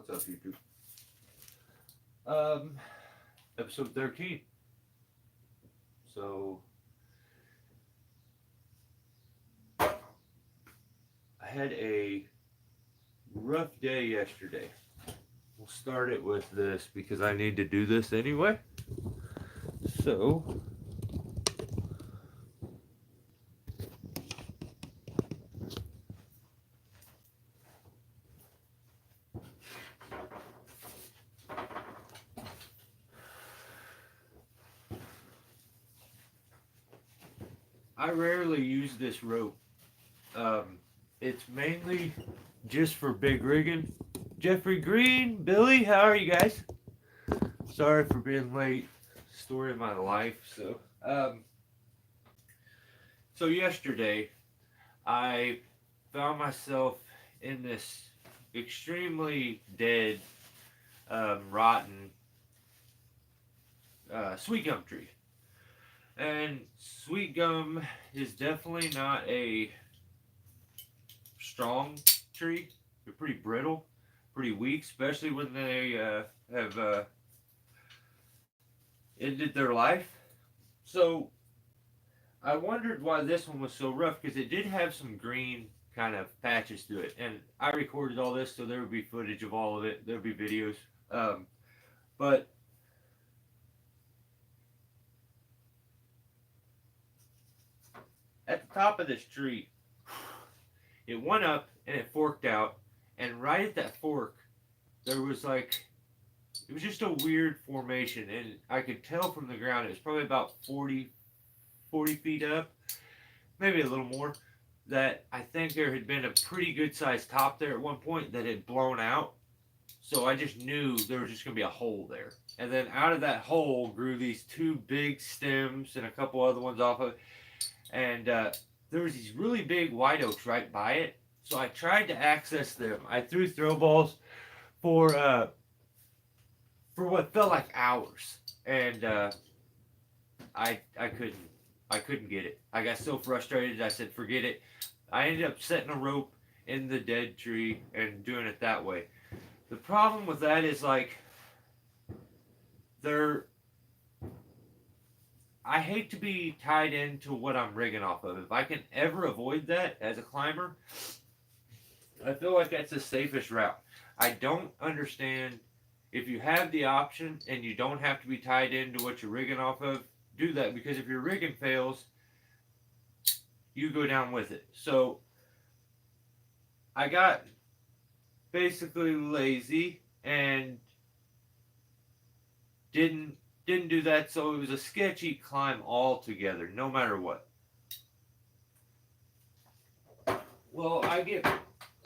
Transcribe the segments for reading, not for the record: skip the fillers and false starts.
What's up, YouTube? Episode 13. So I had a rough day yesterday. We'll start it with this because I need to do this anyway. So I rarely use this rope. It's mainly just for big rigging. Jeffrey Green, Billy, how are you guys? Sorry for being late. Story of my life. So yesterday I found myself in this extremely dead, rotten sweet gum tree. And sweet gum is definitely not a strong tree. They're pretty brittle, pretty weak, especially when they have ended their life. So I wondered why this one was so rough because it did have some green kind of patches to it. And I recorded all this, so there would be footage of all of it. There would be videos. But at the top of this tree, it went up and it forked out. And right at that fork, there was like, it was just a weird formation. And I could tell from the ground, it was probably about 40 feet up, maybe a little more, that I think there had been a pretty good sized top there at one point that had blown out. So I just knew there was just going to be a hole there. And then out of that hole grew these two big stems and a couple other ones off of it. And there was these really big white oaks right by it. So I tried to access them. I threw throw balls for what felt like hours, and I couldn't get it. I got so frustrated. I said, forget it. I ended up setting a rope in the dead tree and doing it that way. The problem with that is like I hate to be tied into what I'm rigging off of. If I can ever avoid that as a climber, I feel like that's the safest route. I don't understand if you have the option and you don't have to be tied into what you're rigging off of, do that, because if your rigging fails, you go down with it. So I got basically lazy and didn't do that, so it was a sketchy climb altogether, no matter what. Well, I get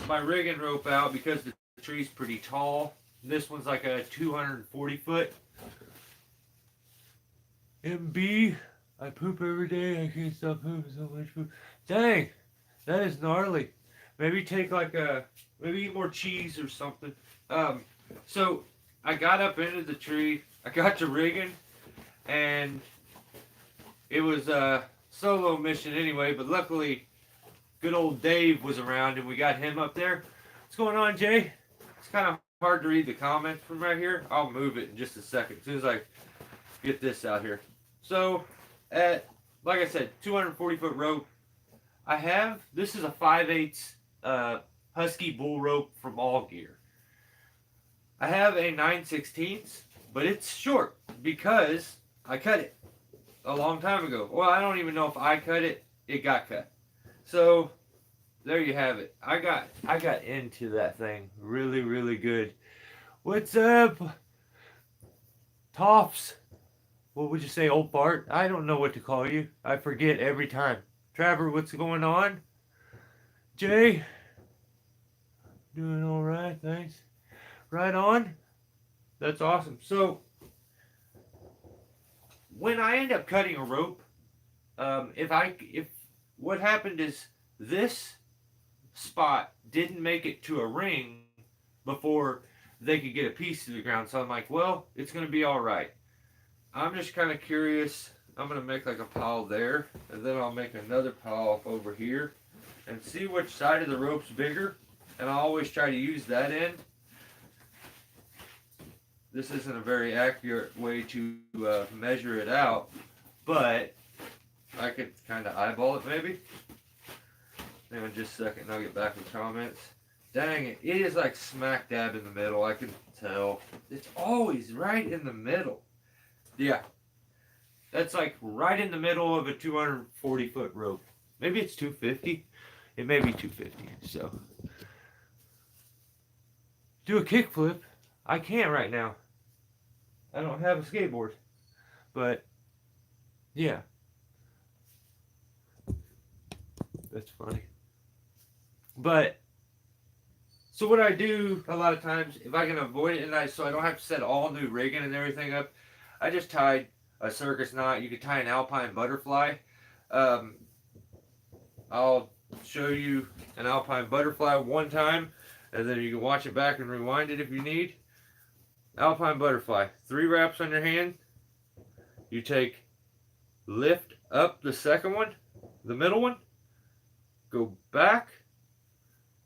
my rigging rope out because the tree's pretty tall. This one's like a 240 foot. MB, I poop every day. I can't stop pooping so much poop. Dang, that is gnarly. Maybe take like maybe eat more cheese or something. So I got up into the tree. I got to rigging, and it was a solo mission anyway, but luckily good old Dave was around and we got him up there. What's going on, Jay? It's kind of hard to read the comments from right here. I'll move it in just a second as soon as I get this out here. So at, like I said, 240 foot rope. This is a 5/8 Husky bull rope from All Gear. I have a 9/16, but it's short because I cut it a long time ago. Well, I don't even know if I cut it. It got cut. So there you have it. I got into that thing really, really good. What's up, Toffs? What would you say, old fart? I don't know what to call you. I forget every time. Trevor, what's going on? Jay? Doing all right, thanks. Right on. That's awesome. So when I end up cutting a rope, if what happened is this spot didn't make it to a ring before they could get a piece to the ground. So I'm like, well, it's going to be all right. I'm just kind of curious. I'm going to make like a pile there, and then I'll make another pile over here and see which side of the rope's bigger. And I always try to use that end. this isn't a very accurate way to measure it out, but I could kind of eyeball it maybe. Hang on just a second, I'll get back with comments. Dang it, it is like smack dab in the middle, I can tell. It's always right in the middle. Yeah, that's like right in the middle of a 240-foot rope. Maybe it's 250. It may be 250, so. Do a kickflip. I can't right now. I don't have a skateboard. But, yeah. That's funny. But, so what I do a lot of times, if I can avoid it, and so I don't have to set all new rigging and everything up, I just tied a circus knot. You could tie an alpine butterfly. I'll show you an alpine butterfly one time, and then you can watch it back and rewind it if you need. Alpine butterfly, 3 wraps on your hand. You lift up the second one, the middle one, go back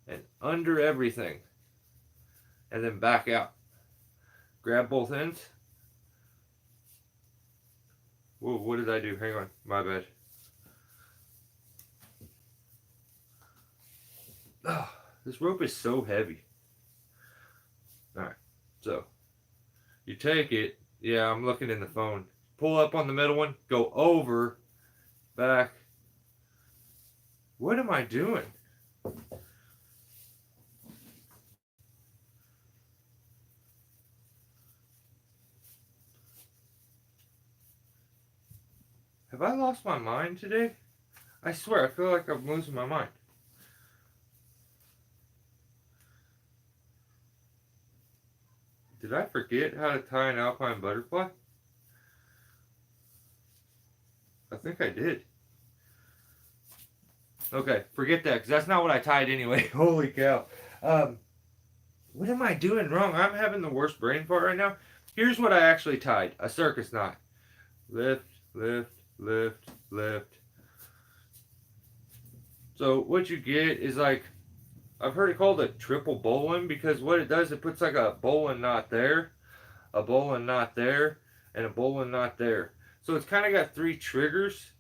and under everything, and then back out. Grab both ends. Whoa, what did I do? Hang on, my bad. Oh, this rope is so heavy. Alright, so you take it. Yeah, I'm looking in the phone. Pull up on the middle one, go over, back. What am I doing? Have I lost my mind today? I swear, I feel like I'm losing my mind. Did I forget how to tie an alpine butterfly? I think I did. Okay, forget that, because that's not what I tied anyway. Holy cow. What am I doing wrong? I'm having the worst brain fart right now. Here's what I actually tied. A circus knot. Lift, lift, lift, lift. So what you get is like, I've heard it called a triple bowline, because what it does, it puts like a bowline knot there, a bowline knot there, and a bowline knot there. So it's kind of got 3 triggers,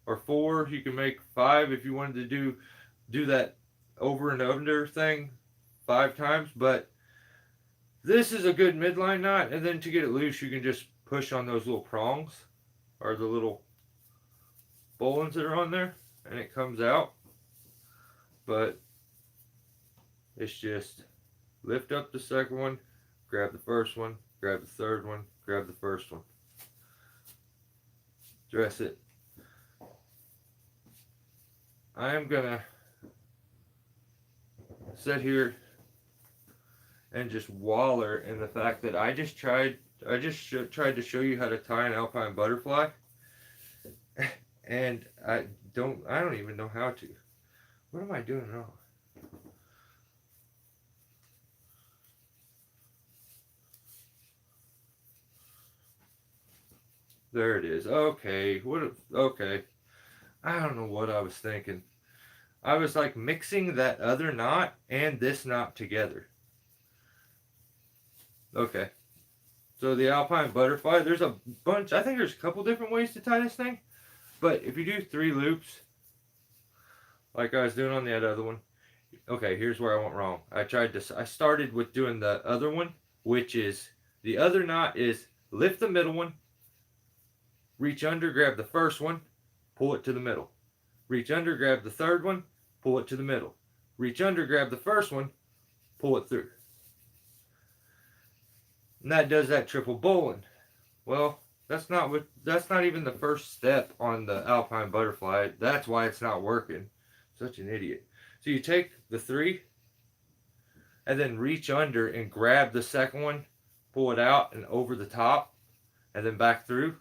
or 4. You can make 5 if you wanted to do that over and under thing 5 times. But this is a good midline knot, and then to get it loose, you can just push on those little prongs, or the little bowlines that are on there, and it comes out. But it's just lift up the second one, grab the first one, grab the third one, grab the first one. Dress it. I am gonna sit here and just waller in the fact that I just tried to show you how to tie an alpine butterfly, and I don't even know how to. What am I doing wrong? There it is. Okay. Okay. I don't know what I was thinking. I was like mixing that other knot and this knot together. Okay. So the alpine butterfly, there's a bunch. I think there's a couple different ways to tie this thing. But if you do 3 loops, like I was doing on the other one. Okay, here's where I went wrong. I started with doing the other one, which is, the other knot is lift the middle one, reach under, grab the first one, pull it to the middle. Reach under, grab the third one, pull it to the middle. Reach under, grab the first one, pull it through. And that does that triple bowline. Well, that's not even the first step on the alpine butterfly. That's why it's not working. Such an idiot. So you take the 3 and then reach under and grab the second one, pull it out and over the top, and then back through.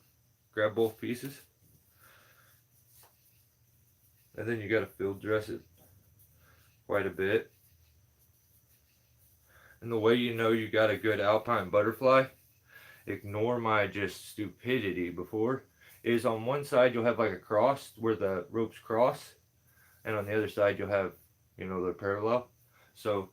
Grab both pieces. And then you got to field dress it quite a bit. And the way you know you got a good alpine butterfly, ignore my just stupidity before, is on one side you'll have like a cross where the ropes cross, and on the other side you'll have, they're parallel. So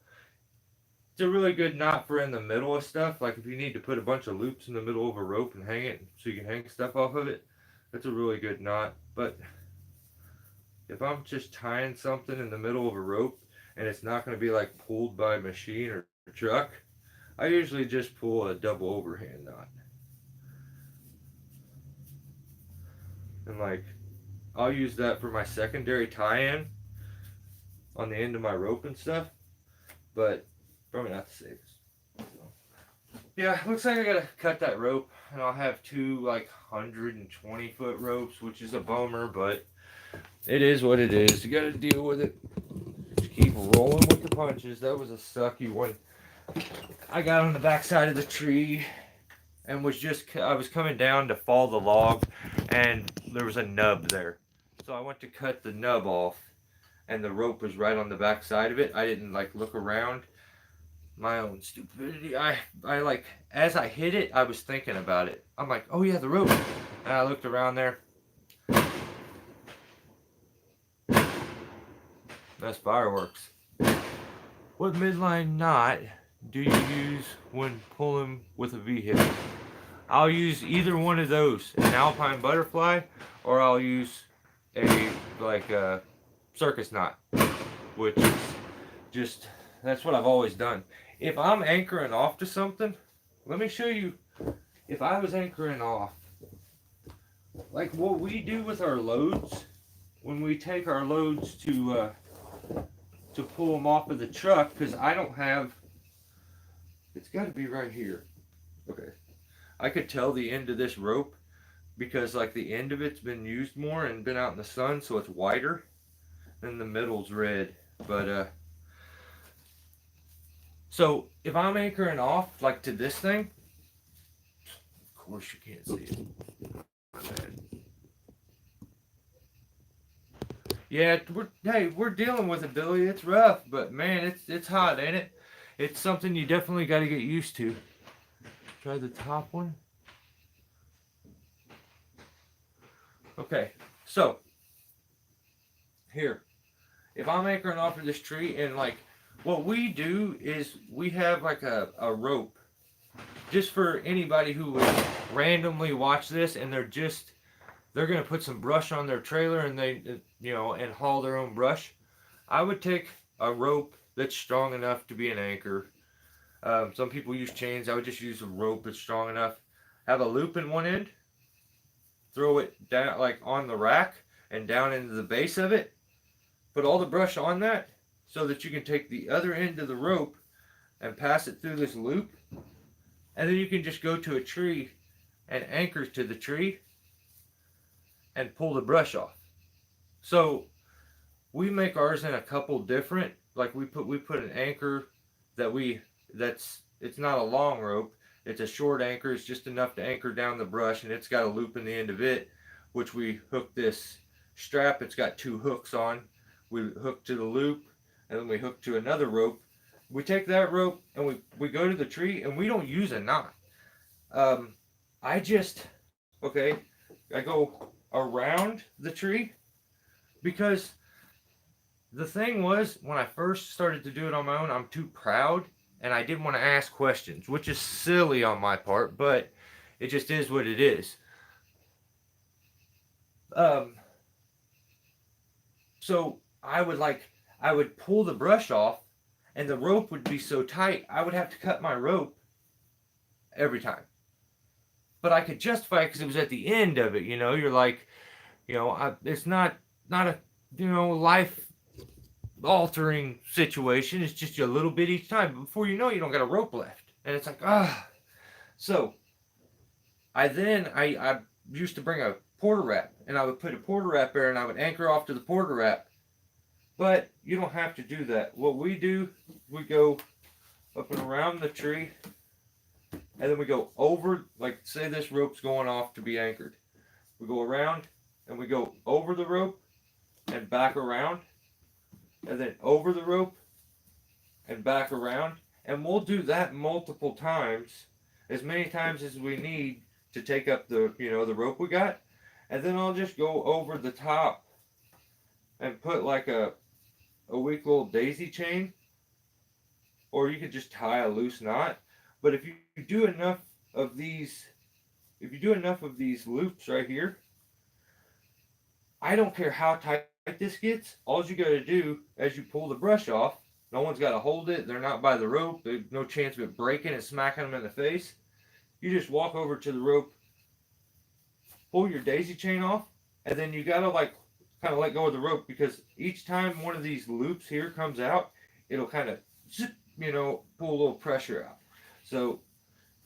It's a really good knot for in the middle of stuff. Like if you need to put a bunch of loops in the middle of a rope and hang it so you can hang stuff off of it, that's a really good knot. But if I'm just tying something in the middle of a rope and it's not going to be like pulled by a machine or truck, I usually just pull a double overhand knot. And like, I'll use that for my secondary tie-in on the end of my rope and stuff, but probably not the safest. So, yeah, looks like I gotta cut that rope, and I'll have two like 120-foot ropes, which is a bummer, but it is what it is. You gotta deal with it. Just keep rolling with the punches. That was a sucky one. I got on the backside of the tree and I was coming down to fall the log, and there was a nub there. So I went to cut the nub off, and the rope was right on the back side of it. I didn't like look around. My own stupidity. I like, as I hit it, I was thinking about it. I'm like, oh yeah, the rope. And I looked around there. That's fireworks. What midline knot do you use when pulling with a vehicle? I'll use either one of those, an alpine butterfly, or I'll use a circus knot, which is just, that's what I've always done. If I'm anchoring off to something, let me show you. If I was anchoring off, like what we do with our loads, when we take our loads to pull them off of the truck, because I don't have, it's got to be right here. Okay, I could tell the end of this rope because like the end of it's been used more and been out in the sun, so it's wider, and the middle's red. But so if I'm anchoring off like to this thing, of course you can't see it. My bad. Yeah, we're dealing with it, Billy. It's rough, but man, it's hot, ain't it? It's something you definitely got to get used to. Try the top one. Okay, so here, if I'm anchoring off of this tree, and like what we do is we have like a rope, just for anybody who would randomly watch this and they're gonna put some brush on their trailer and they and haul their own brush. I would take a rope that's strong enough to be an anchor. Some people use chains. I would just use a rope that's strong enough. Have a loop in one end. Throw it down like on the rack and down into the base of it. Put all the brush on that so that you can take the other end of the rope and pass it through this loop. And then you can just go to a tree and anchor to the tree and pull the brush off. So we make ours in a couple different, like we put an anchor it's not a long rope, it's a short anchor. It's just enough to anchor down the brush, and it's got a loop in the end of it, which we hook this strap. It's got two hooks on. We hook to the loop, and then we hook to another rope. We take that rope and we go to the tree, and we don't use a knot. I go around the tree, because the thing was, when I first started to do it on my own, I'm too proud and I didn't want to ask questions, which is silly on my part, but it just is what it is. So I would pull the brush off, and the rope would be so tight, I would have to cut my rope every time. But I could justify it because it was at the end of it. You're like, it's not a life altering situation. It's just a little bit each time. But before you know, you don't got a rope left, and it's like So I used to bring a porter wrap, and I would put a porter wrap there, and I would anchor off to the porter wrap. But you don't have to do that. What we do, we go up and around the tree, and then we go over, like say this rope's going off to be anchored. We go around and we go over the rope and back around, and then over the rope and back around. And we'll do that multiple times, as many times as we need to take up the rope we got. And then I'll just go over the top and put like a weak little daisy chain or you could just tie a loose knot. But if you do enough of these, if you do enough of these loops right here, I don't care how tight this gets. All you got to do as you pull the brush off, no one's got to hold it. They're not by the rope. There's no chance of it breaking and smacking them in the face. You just walk over to the rope, pull your daisy chain off, and then you got to like kind of let go of the rope, because each time one of these loops here comes out, it'll kind of, pull a little pressure out. So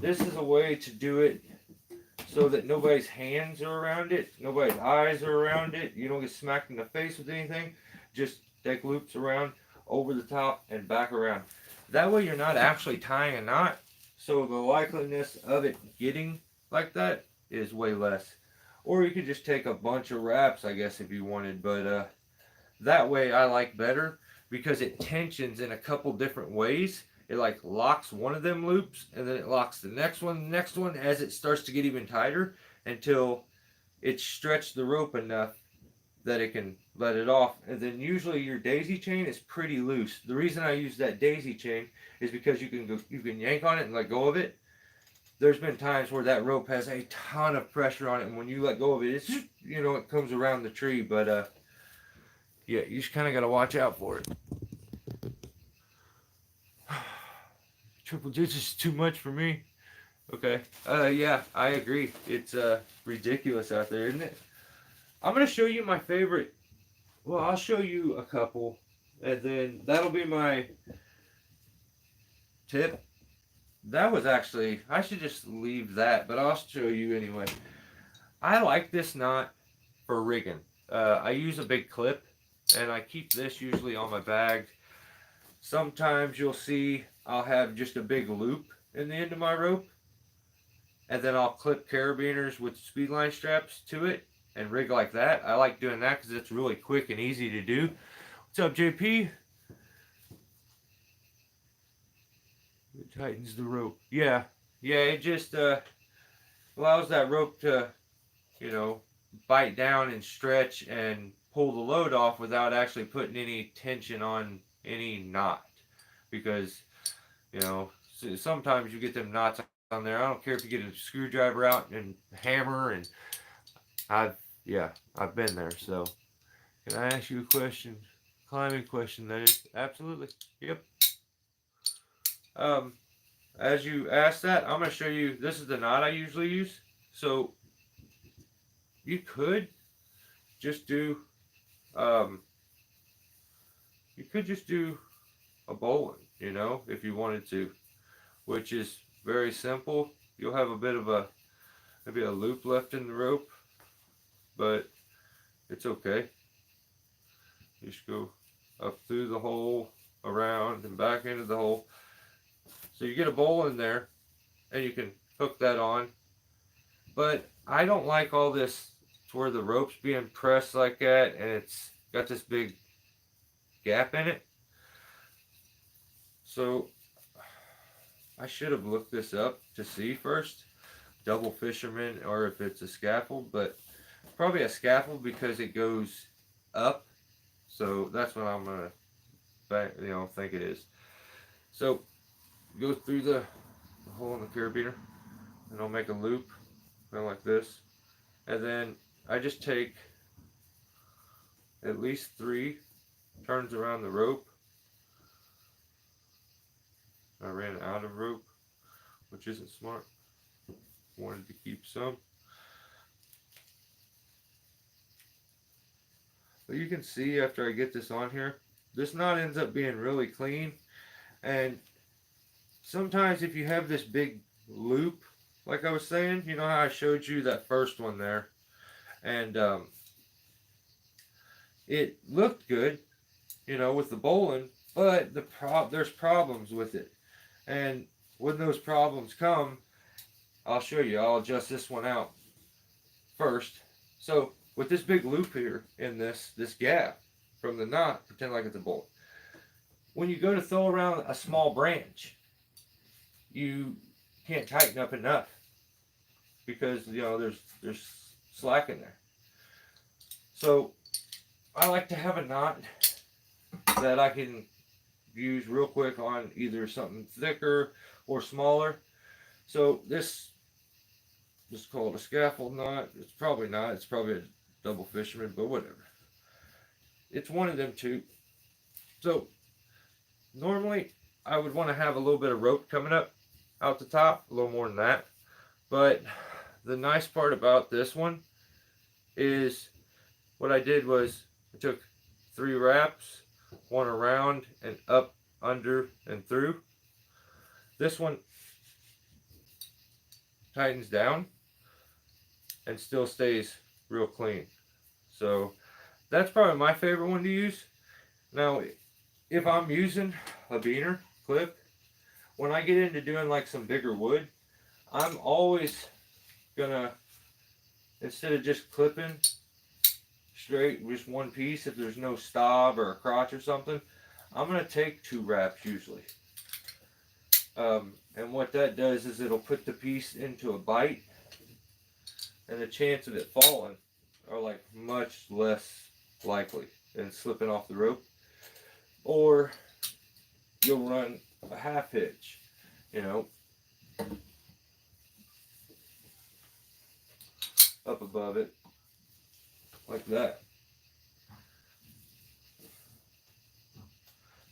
this is a way to do it so that nobody's hands are around it, nobody's eyes are around it, you don't get smacked in the face with anything. Just take loops around, over the top, and back around. That way you're not actually tying a knot, so the likeliness of it getting like that is way less. Or you could just take a bunch of wraps, I guess, if you wanted, but that way I like better, because it tensions in a couple different ways. It like locks one of them loops, and then it locks the next one as it starts to get even tighter, until it's stretched the rope enough that it can let it off. And then usually your daisy chain is pretty loose. The reason I use that daisy chain is because you can yank on it and let go of it. There's been times where that rope has a ton of pressure on it, and when you let go of it, it's it comes around the tree. But yeah, you just kind of got to watch out for it. Triple digits is too much for me. Okay. Yeah, I agree. It's ridiculous out there, isn't it? I'm gonna show you my favorite. Well, I'll show you a couple, and then that'll be my tip. That was actually, I should just leave that, but I'll show you anyway. I like this knot for rigging. I use a big clip, and I keep this usually on my bag. Sometimes you'll see I'll have just a big loop in the end of my rope, and then I'll clip carabiners with speed line straps to it and rig like that. I like doing that because it's really quick and easy to do. What's up, JP? It tightens the rope. Yeah, it just allows that rope to, bite down and stretch and pull the load off without actually putting any tension on any knot. Because, sometimes you get them knots on there. I don't care if you get a screwdriver out and hammer, and I've been there. So, can I ask you a question? Climbing question, that is. Absolutely. Yep. As you asked that, I'm going to show you. This is the knot I usually use. So, you could just do, a bowline, if you wanted to, which is very simple. You'll have a bit of maybe a loop left in the rope, but it's okay. Just go up through the hole, around, and back into the hole. So you get a bowl in there, and you can hook that on. But I don't like all this to where the rope's being pressed like that, and it's got this big gap in it. So I should have looked this up to see first, double fisherman, or if it's a scaffold, but probably a scaffold because it goes up. So that's what I'm gonna think it is. So go through the hole in the carabiner, and I'll make a loop kind of like this, and then I just take at least 3 turns around the rope. I ran out of rope, which isn't smart. Wanted to keep some. But you can see after I get this on here, this knot ends up being really clean. And sometimes if you have this big loop, like I was saying, you know how I showed you that first one there, and it looked good, with the bowline, but there's problems with it. And when those problems come, I'll show you. I'll adjust this one out first. So with this big loop here in this gap from the knot, pretend like it's a bolt. When you go to throw around a small branch, you can't tighten up enough because there's slack in there. So I like to have a knot that I can use real quick on either something thicker or smaller. So this is called a scaffold knot. It's probably not. It's probably a double fisherman, but whatever. It's one of them two. So normally I would want to have a little bit of rope coming up out the top, a little more than that. But the nice part about this one is what I did was I took 3 wraps, one around and up, under, and through. This one tightens down and still stays real clean. So that's probably my favorite one to use. Now, if I'm using a beaner clip, when I get into doing like some bigger wood, I'm always gonna, instead of just clipping straight just one piece, if there's no stop or a crotch or something, I'm gonna take 2 wraps usually. And what that does is it'll put the piece into a bite, and the chance of it falling are like much less likely than slipping off the rope. Or you'll run a half hitch, you know, up above it like that.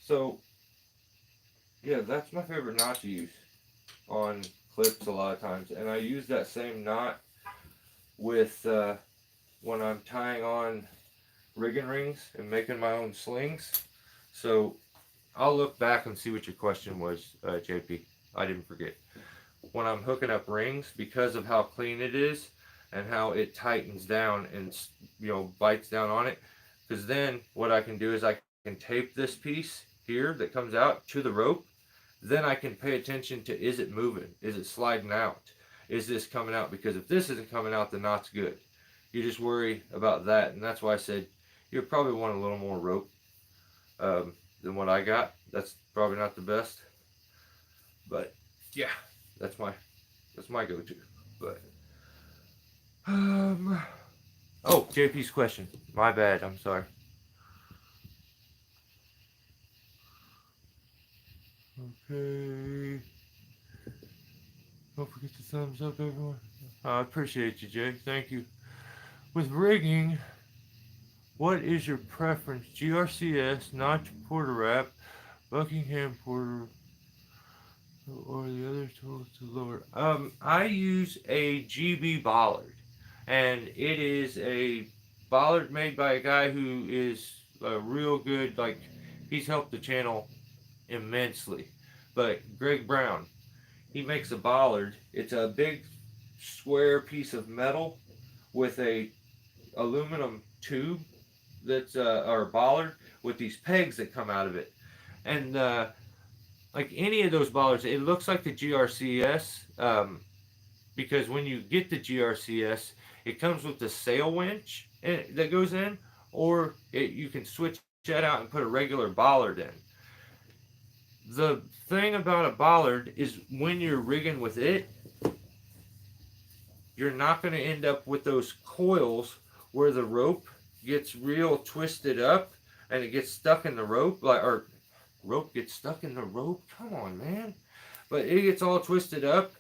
So yeah, that's my favorite knot to use on clips a lot of times, and I use that same knot with when I'm tying on rigging rings and making my own slings. So I'll look back and see what your question was, JP. I didn't forget. When I'm hooking up rings, because of how clean it is and how it tightens down and, you know, bites down on it, because then what I can do is I can tape this piece here that comes out to the rope. Then I can pay attention to, is it moving? Is it sliding out? Is this coming out? Because if this isn't coming out, the knot's good. You just worry about that, and that's why I said you probably want a little more rope than what I got. That's probably not the best, but yeah, that's my go-to. But oh, JP's question. My bad. I'm sorry. Okay. Don't forget to thumbs up, everyone. I appreciate you, Jay. Thank you. With rigging, what is your preference? GRCS, Notch Porter Wrap, Buckingham Porter, or the other tools to lower? I use a GB bollard, and it is a bollard made by a guy who is a real good, like, he's helped the channel immensely. But Greg Brown, he makes a bollard. It's a big square piece of metal with a aluminum tube that's or bollard with these pegs that come out of it. And like any of those bollards, it looks like the GRCS because when you get the GRCS, it comes with the sail winch that goes in, or you can switch that out and put a regular bollard in. The thing about a bollard is when you're rigging with it, you're not going to end up with those coils where the rope gets real twisted up and it gets stuck in the rope, like, or rope gets stuck in the rope. Come on, man. But it gets all twisted up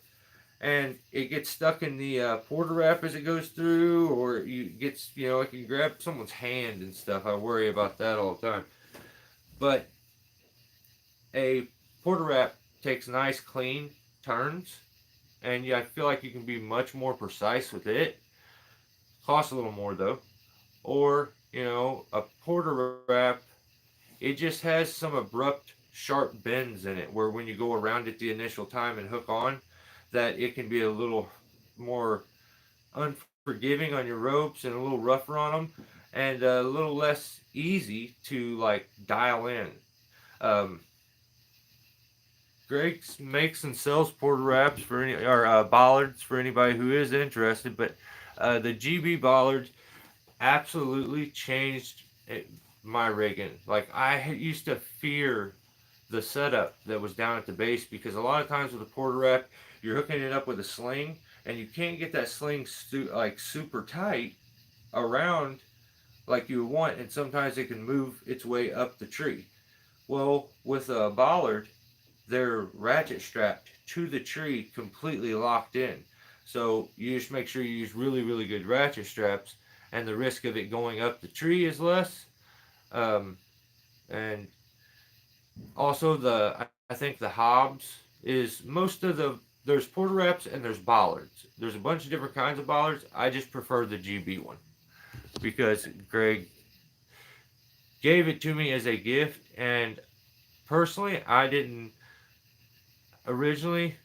and it gets stuck in the porter wrap as it goes through, or you gets, you know, it can grab someone's hand and stuff. I worry about that all the time. But a porter wrap takes nice clean turns, and yeah, I feel like you can be much more precise with it. Costs a little more though. Or, you know, a porter wrap, it just has some abrupt sharp bends in it where when you go around it the initial time and hook on, that it can be a little more unforgiving on your ropes and a little rougher on them, and a little less easy to like dial in. Greg makes and sells porter wraps for any, or bollards for anybody who is interested. But the GB bollard absolutely changed my rigging. Like, I used to fear the setup that was down at the base, because a lot of times with a porter wrap, you're hooking it up with a sling, and you can't get that sling like super tight around like you want, and sometimes it can move its way up the tree. Well, with a bollard, they're ratchet strapped to the tree, completely locked in. So you just make sure you use really, really good ratchet straps, and the risk of it going up the tree is less. Um, and also, I think the Hobbs is most of there's porter wraps and there's bollards. There's a bunch of different kinds of bollards. I just prefer the GB one because Greg gave it to me as a gift, and personally, originally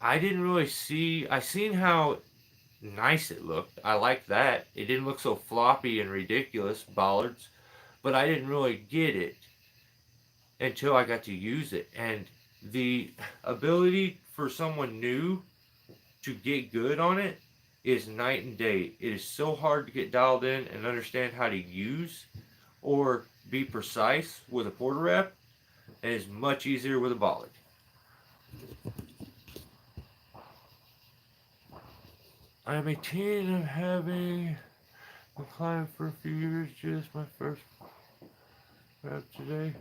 I didn't really see. I seen how nice it looked. I liked that. It didn't look so floppy and ridiculous, bollards, but I didn't really get it until I got to use it. And the ability for someone new to get good on it is night and day. It is so hard to get dialed in and understand how to use or be precise with a porter wrap, and it's much easier with a bollard. I'm a teen. I'm having been climbing for a few years. Just my first wrap today.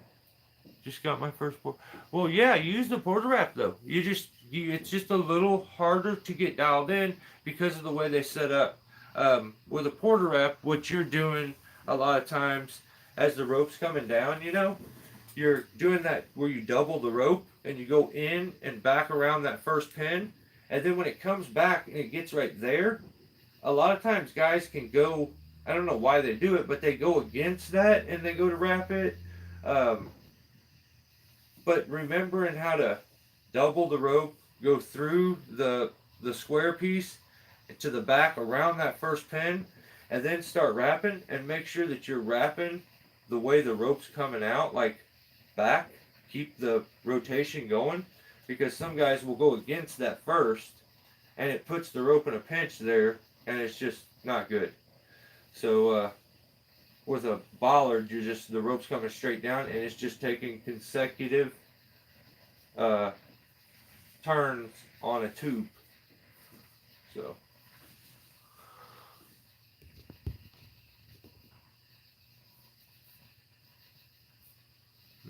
Just got my first porter. Well, yeah, use the porter wrap though. It's just a little harder to get dialed in because of the way they set up. With a porter wrap, what you're doing a lot of times as the rope's coming down, you're doing that where you double the rope and you go in and back around that first pin, and then when it comes back and it gets right there, a lot of times guys can go. I don't know why they do it, but they go against that and they go to wrap it. Um, but remembering how to double the rope, go through the square piece to the back around that first pin, and then start wrapping, and make sure that you're wrapping the way the rope's coming out, like back. Keep the rotation going, because some guys will go against that first, and it puts the rope in a pinch there, and it's just not good. So with a bollard, the rope's coming straight down, and it's just taking consecutive uh, turns on a tube. So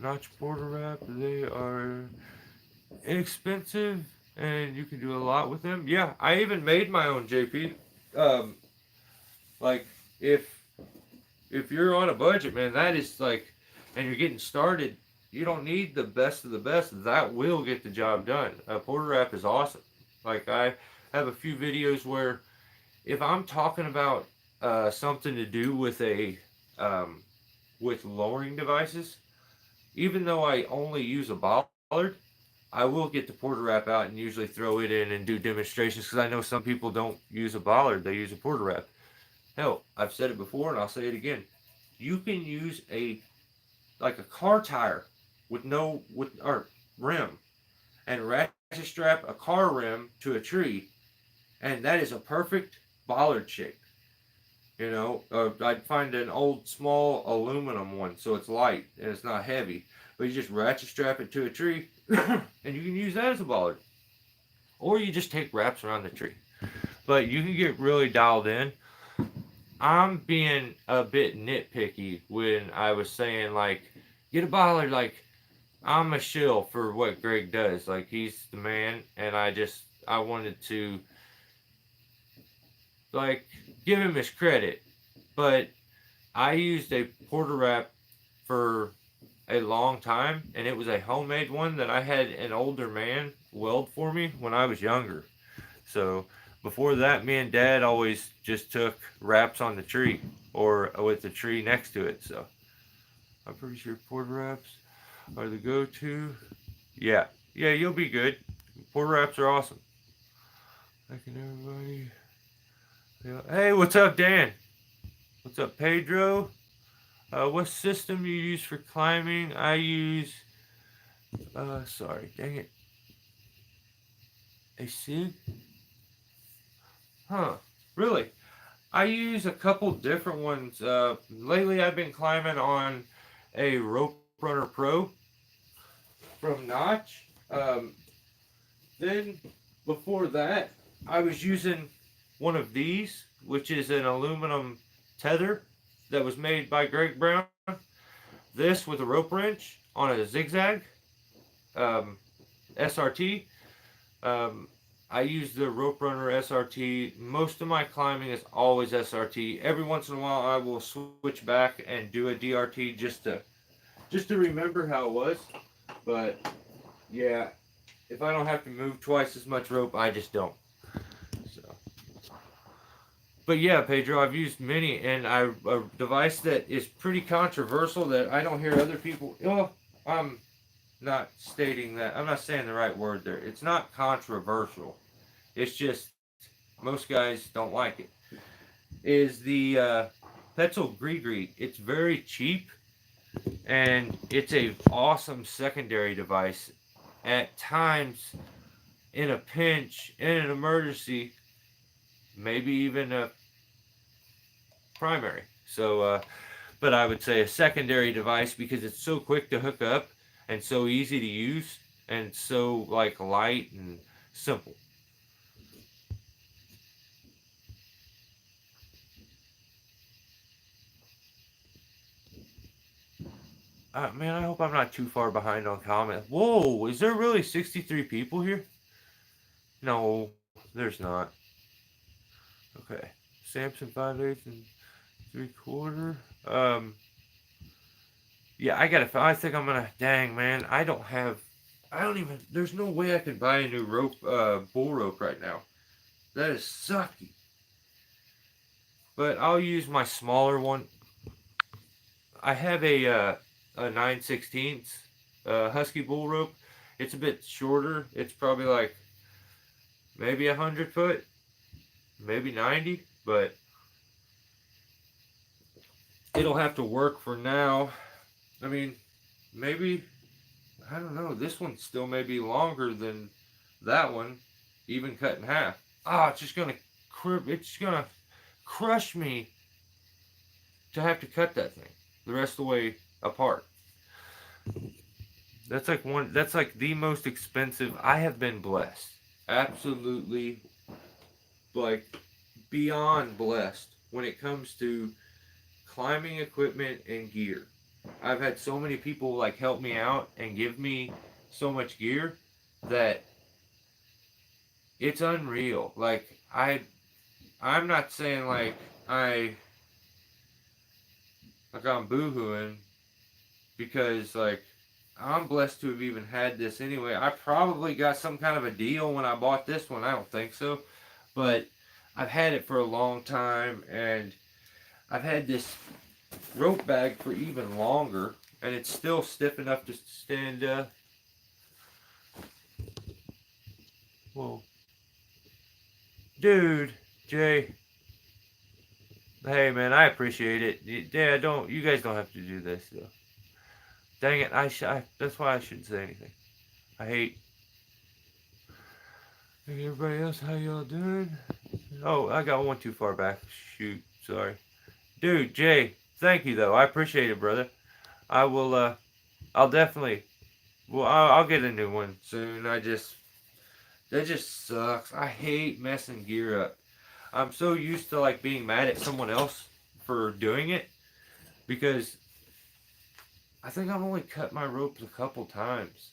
notch porter wrap, they are inexpensive and you can do a lot with them. Yeah, I even made my own, JP. Um, like if you're on a budget, man, that is like, and you're getting started, you don't need the best of the best. That will get the job done. A porter wrap is awesome. Like I have a few videos where if I'm talking about something to do with with lowering devices, even though I only use a bollard, I will get the porter wrap out and usually throw it in and do demonstrations, because I know some people don't use a bollard, they use a porter wrap. Hell, I've said it before and I'll say it again. You can use a car tire with no with or rim and ratchet strap a car rim to a tree, and that is a perfect bollard shape. I'd find an old small aluminum one so it's light and it's not heavy, but you just ratchet strap it to a tree and you can use that as a bollard, or you just take wraps around the tree. But you can get really dialed in. I'm being a bit nitpicky when I was saying, like, get a bollard. Like, I'm a shill for what Greg does. Like, he's the man, and I wanted to, like, give him his credit. But I used a porter wrap for a long time, and it was a homemade one that I had an older man weld for me when I was younger. So before that, me and Dad always just took wraps on the tree or with the tree next to it. So I'm pretty sure porter wraps are the go-to. Yeah, you'll be good. Porter wraps are awesome. Thanking everybody. Yeah. Hey, what's up, Dan? What's up, Pedro? What system do you use for climbing? I use, sorry, dang it. A SIG? Huh, really? I use a couple different ones. Lately I've been climbing on a Rope Runner Pro from Notch. Then before that, I was using one of these, which is an aluminum tether that was made by Greg Brown. This with a rope wrench. on a zigzag SRT. Um, I use the Rope Runner SRT. Most of my climbing is always SRT. Every once in a while, I will switch back and do a DRT just to remember how it was. But yeah, if I don't have to move twice as much rope, I just don't. So, but yeah, Pedro, I've used many, and a device that is pretty controversial that I don't hear other people. Oh, I'm not stating that. I'm not saying the right word there. It's not controversial. It's just most guys don't like it. Is the Petzl Gree. It's very cheap, and it's a awesome secondary device. At times, in a pinch, in an emergency, maybe even a primary. So, but I would say a secondary device because it's so quick to hook up and so easy to use and so like light and simple. Man, I hope I'm not too far behind on comments. Whoa, is there really 63 people here? No, there's not. Okay. Samson 5/8 and 3/4. Um, yeah, I think I'm gonna. Dang, man, I don't have. I don't even. There's no way I can buy a new rope, bull rope right now. That is sucky. But I'll use my smaller one. I have a 9/16 husky bull rope. It's a bit shorter. It's probably like maybe 100 foot, maybe 90, but it'll have to work for now. I mean, maybe I don't know. This one still may be longer than that one, even cut in half. Ah, it's just gonna it's gonna crush me to have to cut that thing the rest of the way apart. That's like the most expensive. I have been blessed. Absolutely, like beyond blessed when it comes to climbing equipment and gear. I've had so many people like help me out and give me so much gear that it's unreal. Like I'm not saying I like I'm boohooing because like I'm blessed to have even had this anyway. I probably got some kind of a deal when I bought this one. I don't think so, but I've had it for a long time, and I've had this rope bag for even longer, and it's still stiff enough to stand. Whoa, dude, Jay. Hey man, I appreciate it. Yeah, don't you guys don't have to do this though. Dang it, that's why I shouldn't say anything. I hate. Hey everybody else, how y'all doing? Oh, I got one too far back. Shoot, sorry. Dude, Jay, thank you though. I appreciate it, brother. I will. I'll definitely. Well, I'll get a new one soon. That just sucks. I hate messing gear up. I'm so used to like being mad at someone else for doing it because I think I've only cut my ropes a couple times.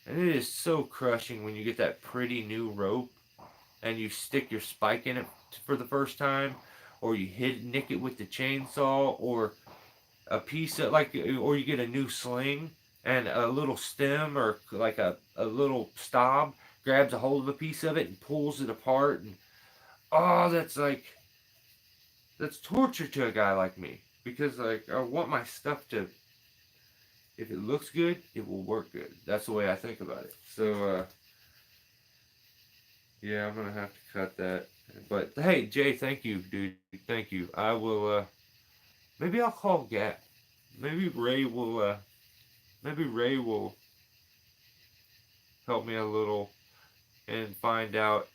And it is so crushing when you get that pretty new rope and you stick your spike in it for the first time, or you nick it with the chainsaw, or a piece of like, or you get a new sling and a little stem or like a little stop grabs a hold of a piece of it and pulls it apart, and oh, that's torture to a guy like me because like I want my stuff to, if it looks good, it will work good. That's the way I think about it. So yeah, I'm gonna have to cut that. But hey, Jay, thank you, dude. Thank you. I will. Maybe I'll call Gap. Maybe Ray will. Maybe Ray will help me a little and find out.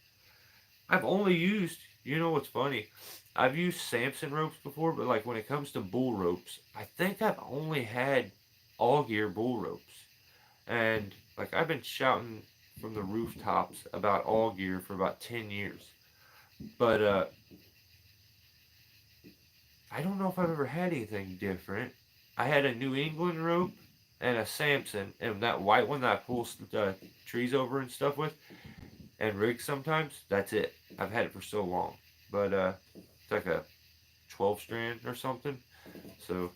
I've only used. You know what's funny? I've used Samson ropes before, but like when it comes to bull ropes, I think I've only had all gear bull ropes, and like I've been shouting from the rooftops about all gear for about 10 years. But I don't know if I've ever had anything different. I had a New England rope and a Samson, and that white one that I pull trees over and stuff with, and rig sometimes. That's it. I've had it for so long, but it's like a 12 strand or something. So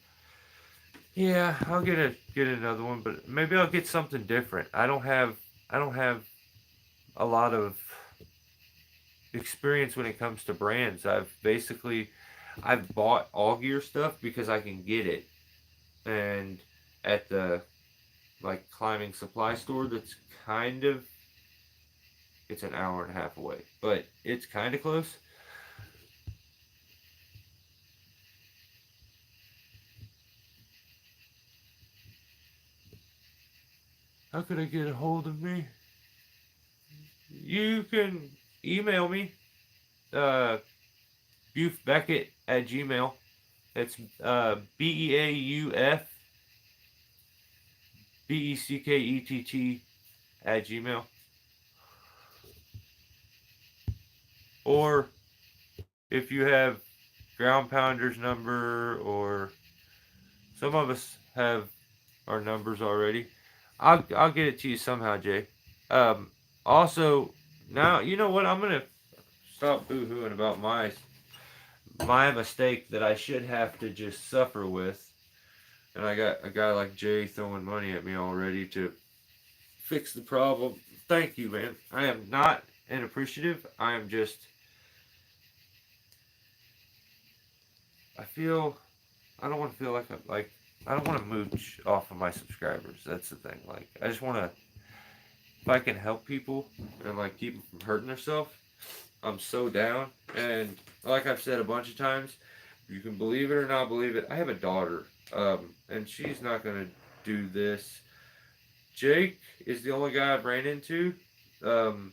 yeah, I'll get another one, but maybe I'll get something different. I don't have a lot of experience when it comes to brands. I've bought all gear stuff because I can get it, and at the like climbing supply store that's kind of, it's an hour and a half away, but it's kind of close. How could I get a hold of me? You can email me, uh, Beckett at Gmail. It's BeauFBeckett at Gmail. Or if you have Ground Pounder's number, or some of us have our numbers already, I'll get it to you somehow, Jay. Um, Also, now you know what, I'm gonna stop boo-hooing about my mistake that I should have to just suffer with. And I got a guy like Jay throwing money at me already to fix the problem. Thank you, man. I am not inappreciative. I am just, I feel, I don't want to feel like I don't want to mooch off of my subscribers. That's the thing. Like, I just want to, if I can help people and like keep them from hurting themselves, I'm so down. And like I've said a bunch of times, you can believe it or not believe it, I have a daughter, and she's not gonna do this. Jake is the only guy I've ran into, um,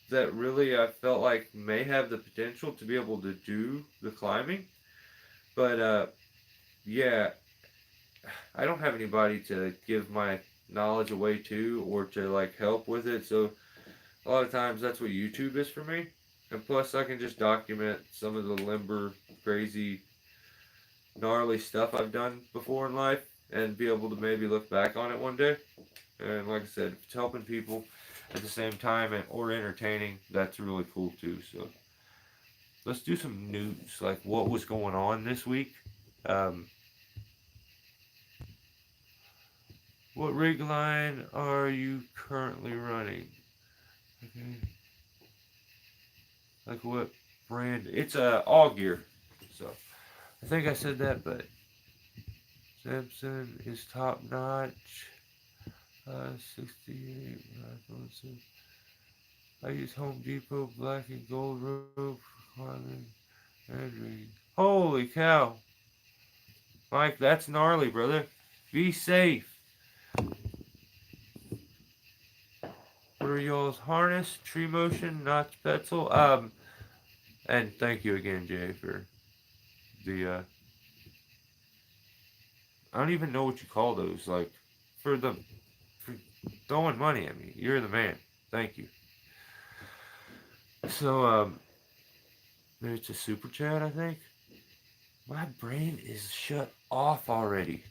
that really I felt like may have the potential to be able to do the climbing. But yeah, I don't have anybody to give my knowledge away to, or to like help with it. So a lot of times that's what YouTube is for me. And plus, I can just document some of the limber, crazy, gnarly stuff I've done before in life, and be able to maybe look back on it one day. And like I said, if it's helping people at the same time, or entertaining, that's really cool too. So let's do some news, like what was going on this week. Um, what rig line are you currently running? Okay. Like what brand? It's all gear. So I think I said that, but Samson is top notch. 68 rifles. I use Home Depot black and gold rope for climbing and rigging. Holy cow, Mike, that's gnarly, brother. Be safe. What are y'all's harness? Tree motion, notch petzl. And thank you again, Jay, for the I don't even know what you call those. Like, for the for throwing money at me. You're the man. Thank you. So maybe it's a super chat, I think. My brain is shut off already.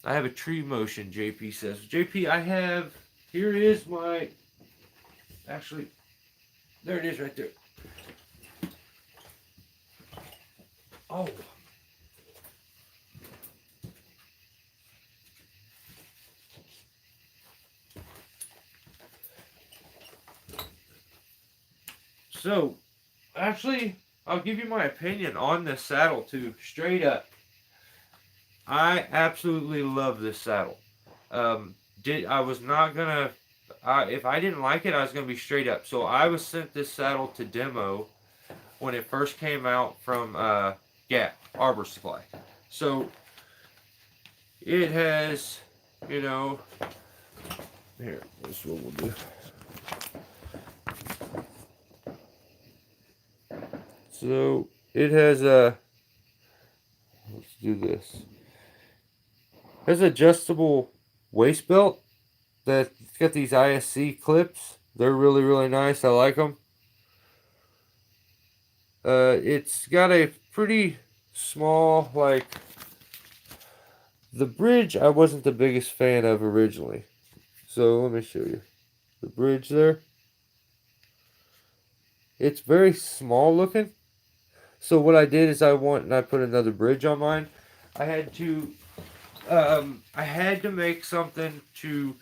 I have a tree motion, JP says. JP, I have, here is my, actually, there it is right there. Oh. So, actually, I'll give you my opinion on this saddle too, straight up. I absolutely love this saddle. I was not gonna, if I didn't like it, I was gonna be straight up. So I was sent this saddle to demo when it first came out from Gap Arbor Supply. So it has, you know, here, this is what we'll do. So it has a, let's do this. There's an adjustable waist belt that's got these ISC clips. They're really, really nice. I like them. It's got a pretty small, like the bridge I wasn't the biggest fan of originally. So let me show you. The bridge there. It's very small looking. So what I did is I put another bridge on mine. I had to I had to make something to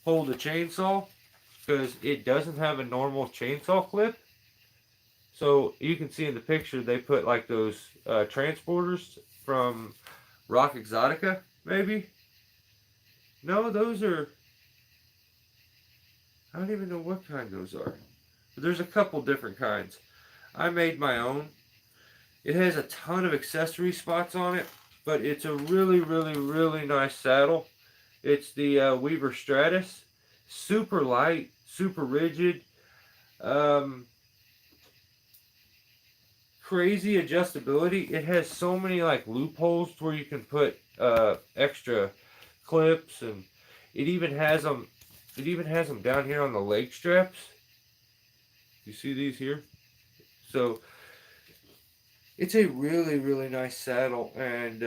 hold a chainsaw because it doesn't have a normal chainsaw clip. So you can see in the picture they put like those transporters from Rock Exotica, maybe. No, those are, I don't even know what kind those are. But there's a couple different kinds. I made my own. It has a ton of accessory spots on it, but it's a really, really, really nice saddle. It's the Weaver Stratus. Super light, super rigid. Um, Crazy adjustability. It has so many like loopholes where you can put extra clips, and it even has them. It even has them down here on the leg straps. You see these here? So it's a really, really nice saddle, and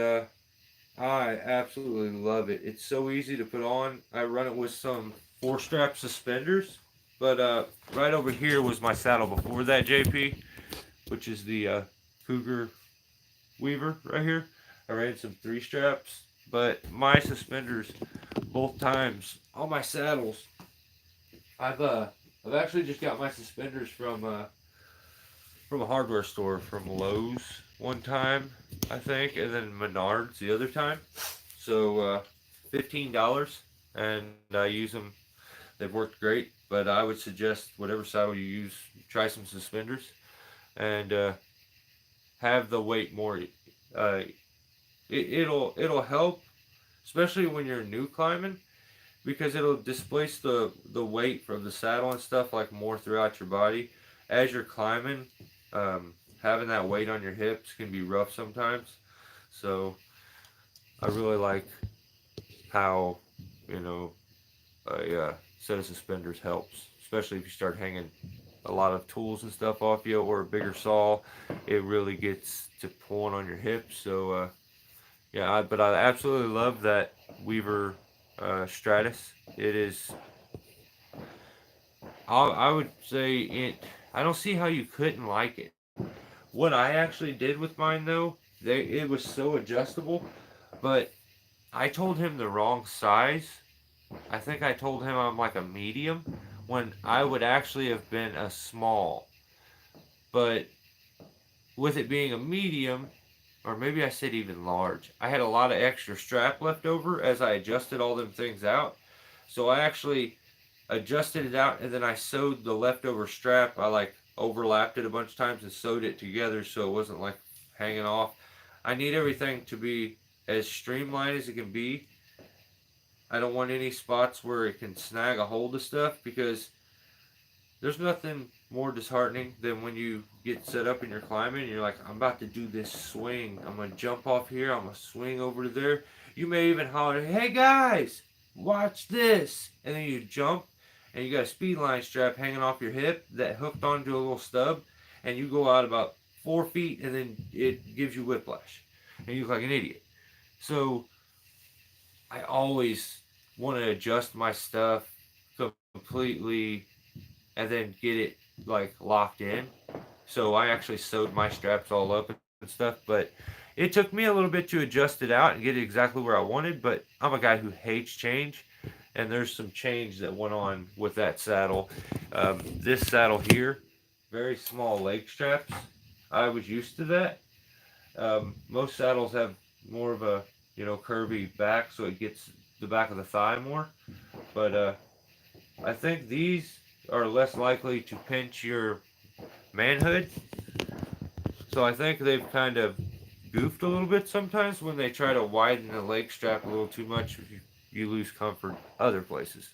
I absolutely love it. It's so easy to put on. I run it with some 4-strap suspenders, but right over here was my saddle before that, JP, which is the Cougar Weaver right here. I ran some 3-straps, but my suspenders both times on my saddles. I've actually just got my suspenders from a hardware store, from Lowe's one time, I think, and then Menards the other time. So $15, and I use them. They've worked great, but I would suggest whatever saddle you use, try some suspenders, and have the weight more. It'll help, especially when you're new climbing, because it'll displace the weight from the saddle and stuff like more throughout your body as you're climbing. Having that weight on your hips can be rough sometimes. So I really like how, you know, a set of suspenders helps, especially if you start hanging a lot of tools and stuff off you or a bigger saw. It really gets to pulling on your hips. So yeah, but I absolutely love that Weaver Stratus. It is. I would say it. I don't see how you couldn't like it. What I actually did with mine though, it was so adjustable, but I told him the wrong size. I think I told him I'm like a medium when I would actually have been a small. But with it being a medium, or maybe I said even large, I had a lot of extra strap left over as I adjusted all them things out. So I actually adjusted it out, and then I sewed the leftover strap. I like overlapped it a bunch of times and sewed it together so it wasn't like hanging off. I need everything to be as streamlined as it can be. I don't want any spots where it can snag a hold of stuff, because there's nothing more disheartening than when you get set up and you're climbing and you're like, I'm about to do this swing. I'm going to jump off here. I'm going to swing over to there. You may even holler, hey guys, watch this. And then you jump and you got a speed line strap hanging off your hip that hooked onto a little stub. And you go out about 4 feet and then it gives you whiplash. And you look like an idiot. So I always want to adjust my stuff completely and then get it like locked in. So I actually sewed my straps all up and stuff, but it took me a little bit to adjust it out and get it exactly where I wanted. But I'm a guy who hates change, and there's some change that went on with that saddle. This saddle here, very small leg straps. I was used to that. Most saddles have more of a, curvy back, so it gets the back of the thigh more. But I think these are less likely to pinch your manhood. So I think they've kind of goofed a little bit sometimes when they try to widen the leg strap a little too much. You lose comfort other places.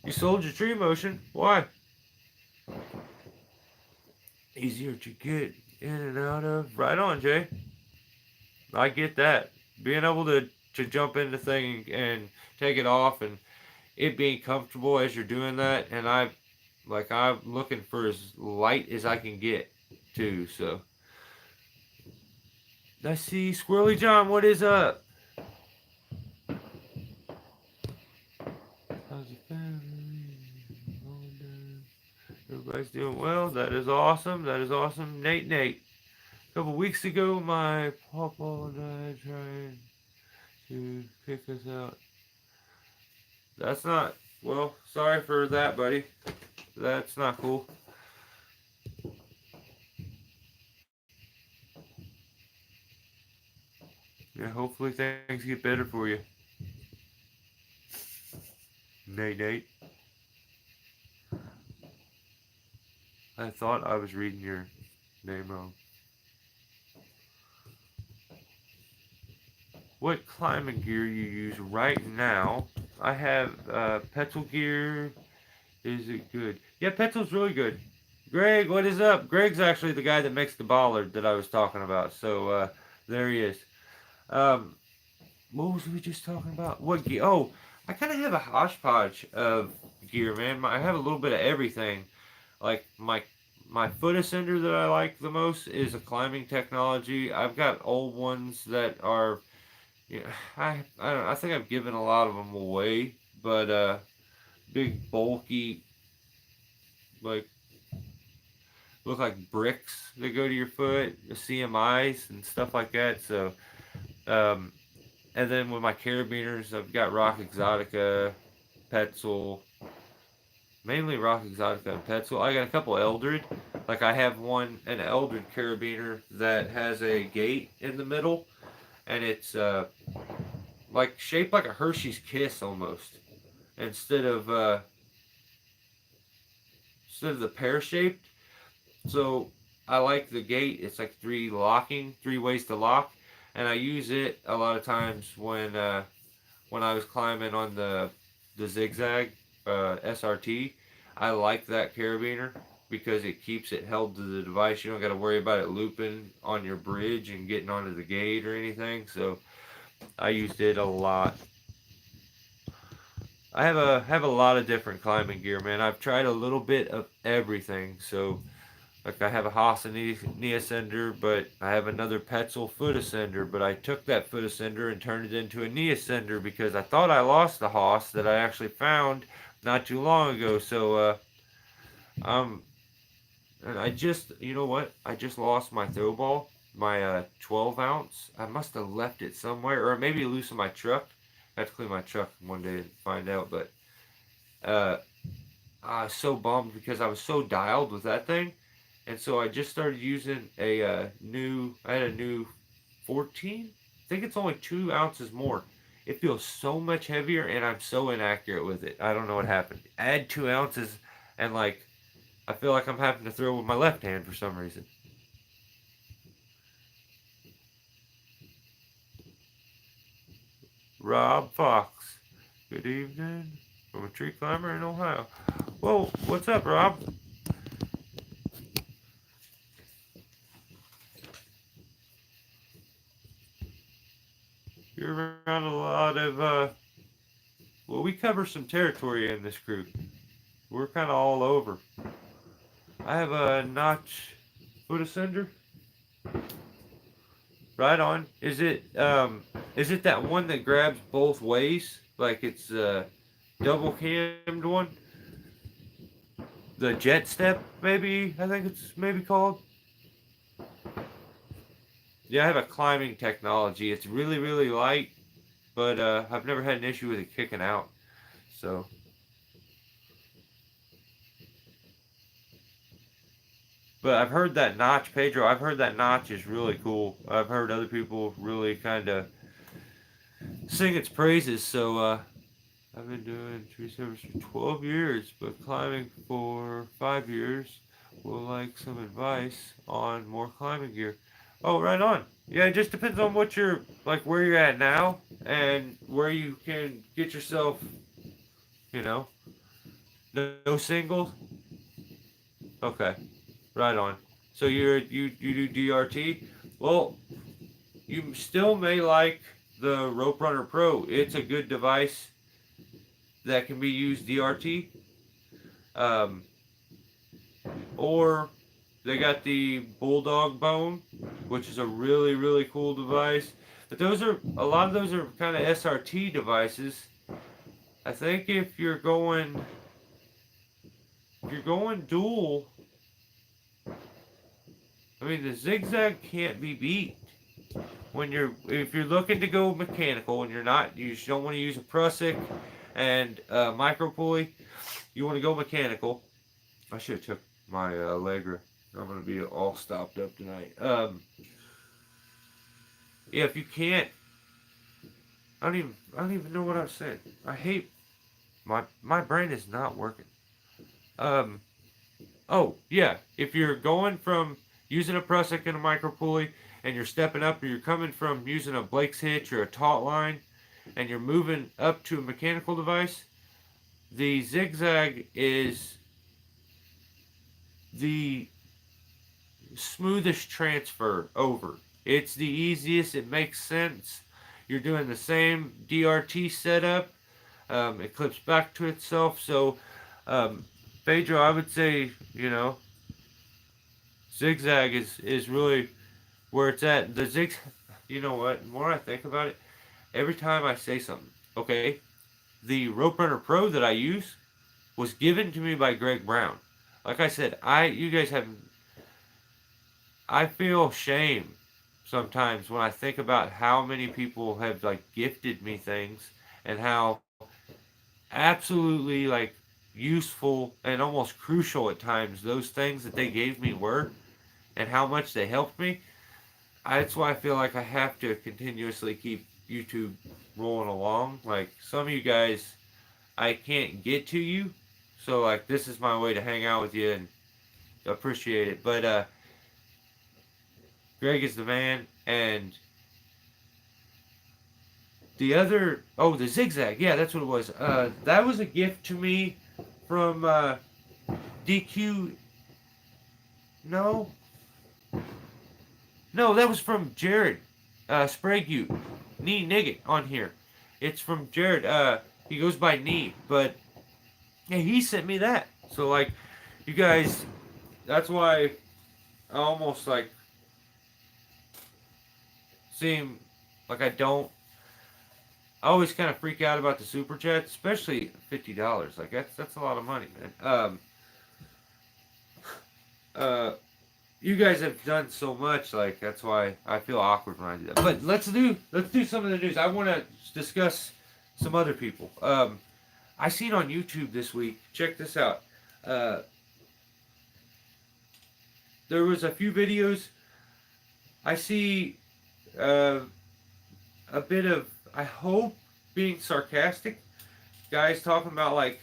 You sold your tree motion. Why? Easier to get in and out of. Right on, Jay. I get that. Being able to jump into thing and take it off, and it being comfortable as you're doing that, and I'm looking for as light as I can get too. So I see Squirrely John. What is up? How's your family? Everybody's doing well. That is awesome. That is awesome. Nate. A couple weeks ago, my papa and I tried to kick us out. That's not, well, sorry for that, buddy. That's not cool. Yeah, hopefully things get better for you. Nate. I thought I was reading your name wrong. What climbing gear you use right now? I have Petzl gear. Is it good? Yeah, Petzl's really good. Greg, what is up? Greg's actually the guy that makes the bollard that I was talking about. So there he is. Um, what was we just talking about? What gear? Oh, I kind of have a hodgepodge of gear, man. I have a little bit of everything. Like my foot ascender that I like the most is a climbing technology. I've got old ones that are, yeah, I think I've given a lot of them away, but big bulky, like, look like bricks that go to your foot, the CMIs and stuff like that. So um, and then with my carabiners, I've got Rock Exotica, Petzl, mainly Rock Exotica and Petzl. I got a couple Eldred. Like I have an Eldred carabiner that has a gate in the middle, and it's like shaped like a Hershey's Kiss almost, instead of uh, instead of the pear shaped. So I like the gate. It's like three ways to lock, and I use it a lot of times when I was climbing on the zigzag SRT. I like that carabiner because it keeps it held to the device. You don't got to worry about it looping on your bridge and getting onto the gate or anything. So I used it a lot. I have a lot of different climbing gear, man. I've tried a little bit of everything. So like I have a Haas knee ascender, but I have another Petzl foot ascender. But I took that foot ascender and turned it into a knee ascender because I thought I lost the Haas that I actually found not too long ago. So um, and I just, you know what? I just lost my throw ball, my 12 ounce. I must have left it somewhere, or maybe loose in my truck. I have to clean my truck one day and find out. But uh, I was so bummed because I was so dialed with that thing. And so I just started using I had a new 14. I think it's only 2 ounces more. It feels so much heavier and I'm so inaccurate with it. I don't know what happened. Add 2 ounces and like, I feel like I'm having to throw with my left hand for some reason. Rob Fox. Good evening. From a tree climber in Ohio. Whoa, what's up, Rob? You're around a lot of, well, we cover some territory in this group. We're kind of all over. I have a notch foot ascender. Right on. Is it that one that grabs both ways? Like it's a double cammed one? The jet step, maybe? I think it's maybe called. Yeah, I have a climbing technology. It's really, really light, but I've never had an issue with it kicking out. So, but I've heard that notch, Pedro. I've heard that notch is really cool. I've heard other people really kind of sing its praises. So, I've been doing tree service for 12 years, but climbing for 5 years. Will like some advice on more climbing gear. Oh, right on. Yeah, it just depends on what you're like, where you're at now, and where you can get yourself. You know, no singles. Okay, right on. So you do DRT. Well, you still may like the Rope Runner Pro. It's a good device that can be used DRT. Um, or They got the Bulldog Bone, which is a really, really cool device. But those are, a lot of those are kind of SRT devices. I think if you're going dual, I mean the zigzag can't be beat. If you're looking to go mechanical and you just don't want to use a Prussic and micro pulley, you want to go mechanical. I should have took my Allegra. I'm gonna be all stopped up tonight. Yeah, if you can't, I don't even know what I said. I hate my brain is not working. Um, oh yeah, if you're going from using a Prussic and a micro pulley, and you're stepping up, or you're coming from using a Blake's hitch or a taut line, and you're moving up to a mechanical device, the zigzag is the smoothest transfer over. It's the easiest. It makes sense. You're doing the same DRT setup. It clips back to itself. So, Pedro, I would say, zigzag is really where it's at. The zig, you know what? The more I think about it, every time I say something, okay, the Rope Runner Pro that I use was given to me by Greg Brown. Like I said, you guys have, I feel shame sometimes when I think about how many people have like gifted me things and how absolutely like useful and almost crucial at times those things that they gave me were and how much they helped me. That's why I feel like I have to continuously keep YouTube rolling along. Like some of you guys, I can't get to you, so like this is my way to hang out with you and appreciate it. But Greg is the man, and the zigzag, yeah, that's what it was. That was a gift to me from DQ. No, no, that was from Jared Sprague, Knee Nigget on here. It's from Jared. He goes by Knee, but yeah, he sent me that. So like, you guys, that's why I almost like seem like I always kind of freak out about the super chats, especially $50. Like that's a lot of money, man. You guys have done so much, like that's why I feel awkward when I do that. But let's do some of the news. I want to discuss some other people. I seen on YouTube this week. Check this out. There was a few videos. I see a bit of, I hope, being sarcastic. Guys talking about like,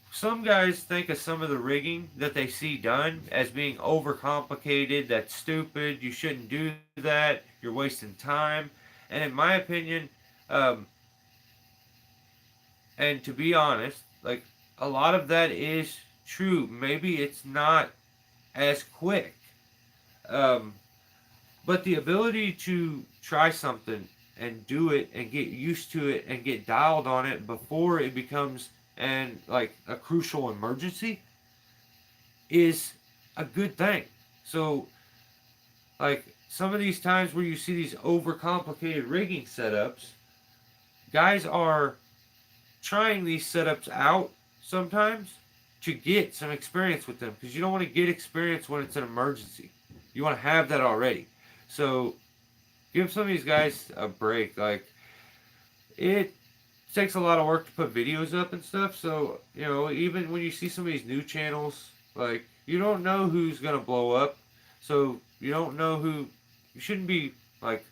some guys think of some of the rigging that they see done as being overcomplicated. That's stupid. You shouldn't do that. You're wasting time. And in my opinion, and to be honest, like a lot of that is true. Maybe it's not as quick. But the ability to try something and do it and get used to it and get dialed on it before it becomes like a crucial emergency is a good thing. So like some of these times where you see these overcomplicated rigging setups, guys are trying these setups out sometimes to get some experience with them, because you don't want to get experience when it's an emergency. You want to have that already. So give some of these guys a break. Like it takes a lot of work to put videos up and stuff. So even when you see some of these new channels, like you don't know who's gonna blow up. So you don't know who. You shouldn't be like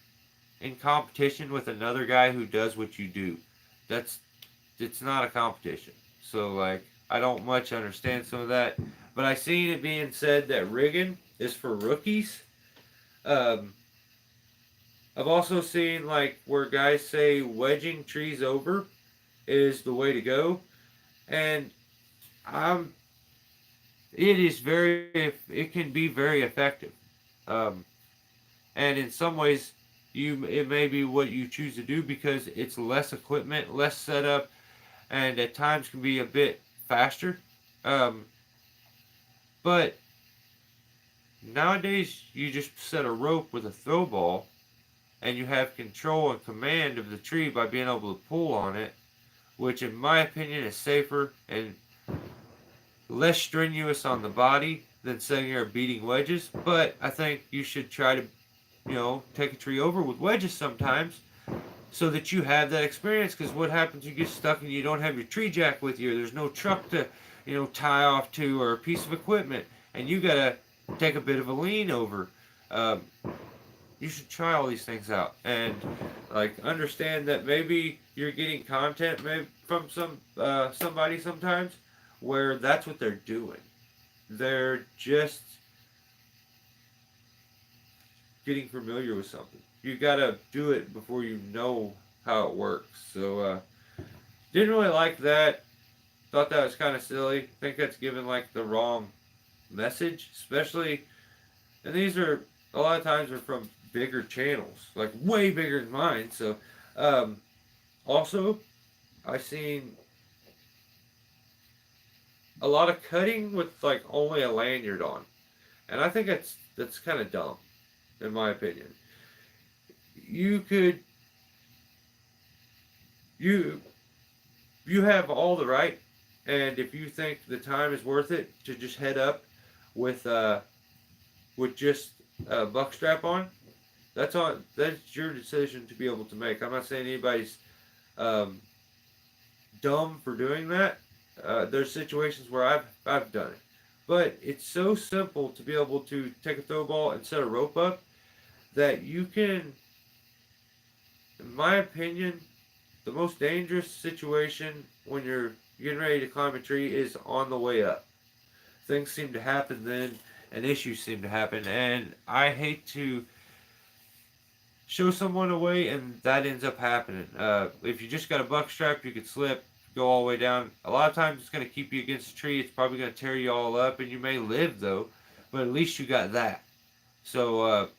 in competition with another guy who does what you do. It's not a competition. So like I don't much understand some of that, but I seen it being said that rigging is for rookies. I've also seen like where guys say wedging trees over is the way to go, and it can be very effective, and in some ways it may be what you choose to do because it's less equipment, less setup, and at times can be a bit faster. But Nowadays, you just set a rope with a throw ball, and you have control and command of the tree by being able to pull on it, which in my opinion is safer and less strenuous on the body than sitting there beating wedges. But I think you should try to, take a tree over with wedges sometimes so that you have that experience. Because what happens, you get stuck and you don't have your tree jack with you, or there's no truck to, tie off to, or a piece of equipment, and you gotta take a bit of a lean over. Um, you should try all these things out and like understand that maybe you're getting content maybe from somebody sometimes where that's what they're doing. They're just getting familiar with something. You gotta do it before you know how it works. So didn't really like that. Thought that was kind of silly. Think that's given like the wrong message, especially. And these are a lot of times are from bigger channels, like way bigger than mine. So also, I seen a lot of cutting with like only a lanyard on, and I think that's kind of dumb, in my opinion. You could you you have all the right, and if you think the time is worth it to just head up with just a buck strap on, that's your decision to be able to make. I'm not saying anybody's um, dumb for doing that. There's situations where I've done it, but it's so simple to be able to take a throw ball and set a rope up that you can. In my opinion, the most dangerous situation when you're getting ready to climb a tree is on the way up. Things seem to happen then, and issues seem to happen, and I hate to show someone a way and that ends up happening. If you just got a buck strap, you could slip, go all the way down. A lot of times it's going to keep you against the tree. It's probably going to tear you all up, and you may live though, but at least you got that. So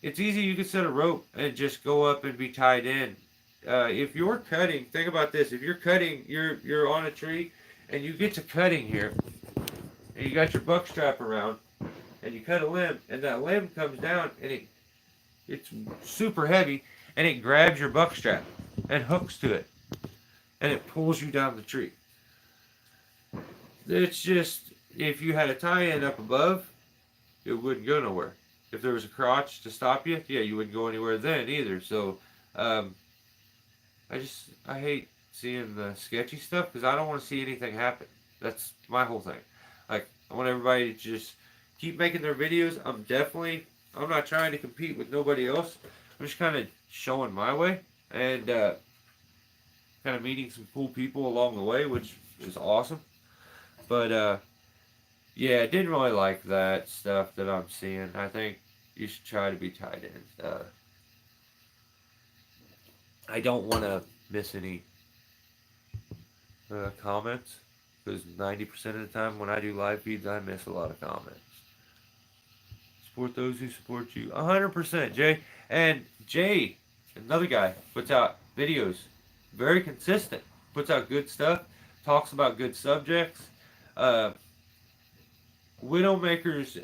it's easy. You can set a rope and just go up and be tied in. If you're cutting, think about this. If you're cutting, you're on a tree, and you get to cutting here, and you got your buck strap around, and you cut a limb, and that limb comes down, and it's super heavy, and it grabs your buck strap and hooks to it, and it pulls you down the tree. It's just, if you had a tie-in up above, it wouldn't go nowhere. If there was a crotch to stop you, yeah, you wouldn't go anywhere then either. So, I hate seeing the sketchy stuff because I don't want to see anything happen. That's my whole thing. Like, I want everybody to just keep making their videos. I'm not trying to compete with nobody else. I'm just kind of showing my way and kind of meeting some cool people along the way, which is awesome. But yeah, I didn't really like that stuff that I'm seeing. I think you should try to be tied in. I don't want to miss any comments because 90% of the time when I do live feeds, I miss a lot of comments. Support those who support you. 100%, Jay. And Jay, another guy, puts out videos. Very consistent. Puts out good stuff. Talks about good subjects. Widowmaker's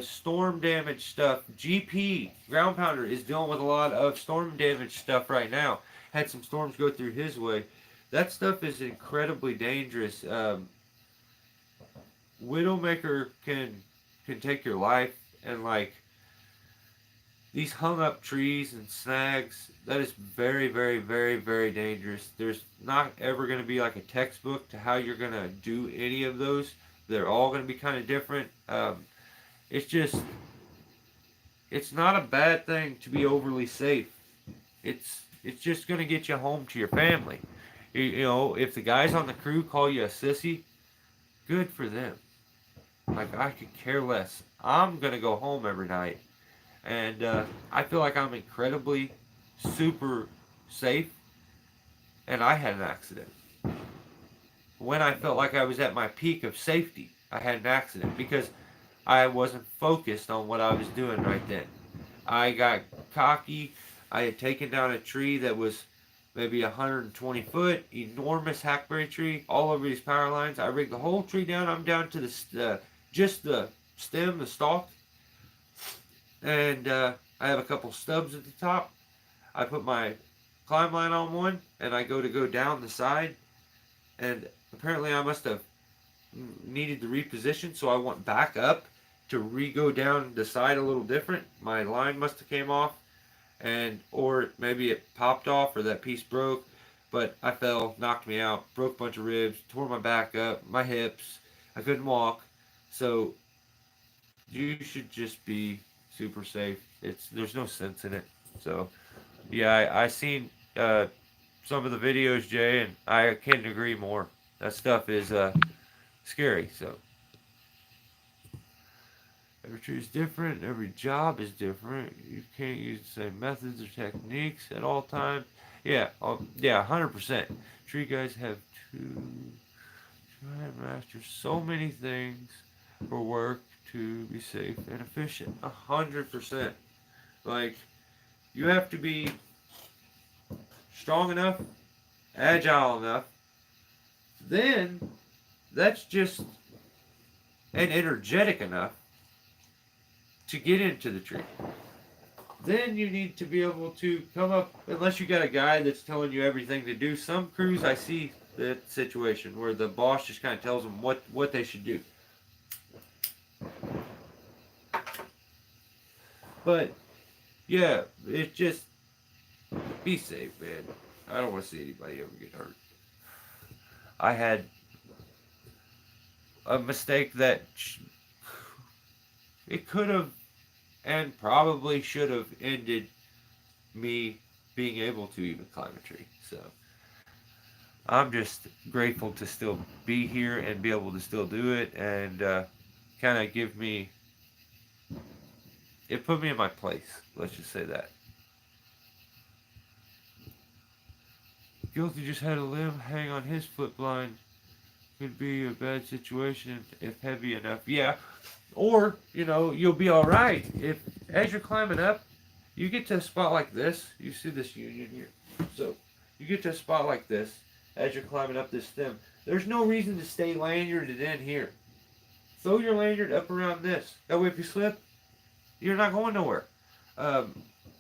storm damage stuff. GP, Ground Pounder, is dealing with a lot of storm damage stuff right now. Had some storms go through his way. That stuff is incredibly dangerous. Widowmaker can take your life, and like these hung up trees and snags, that is very, very, very, very dangerous. There's not ever going to be like a textbook to how you're going to do any of those. They're all going to be kind of different. It's not a bad thing to be overly safe. It's just going to get you home to your family. You know, if the guys on the crew call you a sissy, good for them. Like, I could care less. I'm going to go home every night. And I feel like I'm incredibly, super safe. And I had an accident. When I felt like I was at my peak of safety, I had an accident because I wasn't focused on what I was doing right then. I got cocky. I had taken down a tree that was maybe 120 foot, enormous hackberry tree, all over these power lines. I rigged the whole tree down. I'm down to just the stem, the stalk, and I have a couple stubs at the top. I put my climb line on one, and I go down the side, and apparently I must have needed to reposition, so I went back up to re-go down the side a little different. My line must have came off, and or maybe it popped off or that piece broke, but I fell, knocked me out, broke a bunch of ribs, tore my back up, my hips. I couldn't walk, so you should just be super safe. There's no sense in it. So yeah, I seen some of the videos, Jay, and I couldn't agree more. That stuff is scary. So every tree is different. Every job is different. You can't use the same methods or techniques at all times. Yeah, yeah, 100%. Tree guys have to try and master so many things for work to be safe and efficient. 100%. Like, you have to be strong enough, agile enough. Then that's just and energetic enough to get into the tree. Then you need to be able to come up, unless you got a guy that's telling you everything to do. Some crews I see that situation where the boss just kind of tells them what they should do. But yeah, it's just be safe, man. I don't want to see anybody ever get hurt. I had a mistake that it could have and probably should have ended me being able to even climb a tree. So I'm just grateful to still be here and be able to still do it, and kind of give me, it put me in my place. Let's just say that. Guilty just had a limb hang on his foot blind. Could be a bad situation if heavy enough. Yeah. Or, you'll be alright if, as you're climbing up, you get to a spot like this. You see this union here. So, you get to a spot like this as you're climbing up this stem. There's no reason to stay lanyarded in here. Throw your lanyard up around this. That way if you slip, you're not going nowhere.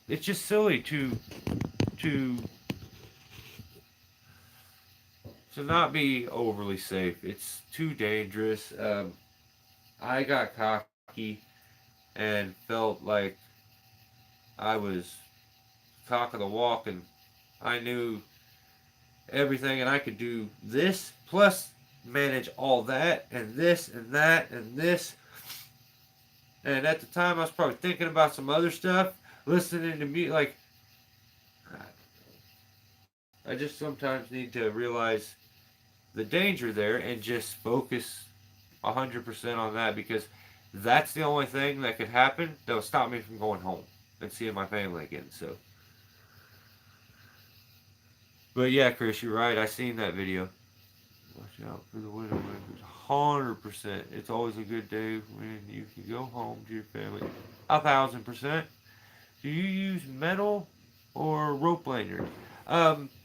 It's just silly to not be overly safe. It's too dangerous. I got cocky and felt like I was cock of the walk, and I knew everything, and I could do this plus manage all that and this and that and this. And at the time, I was probably thinking about some other stuff, listening to me. Like, I just sometimes need to realize the danger there and just focus 100% on that, because that's the only thing that could happen that will stop me from going home and seeing my family again. So, but yeah, Chris, you're right. I seen that video. Watch out for the winter wind. 100%. It's always a good day when you can go home to your family. 1,000%. Do you use metal or rope lanyard?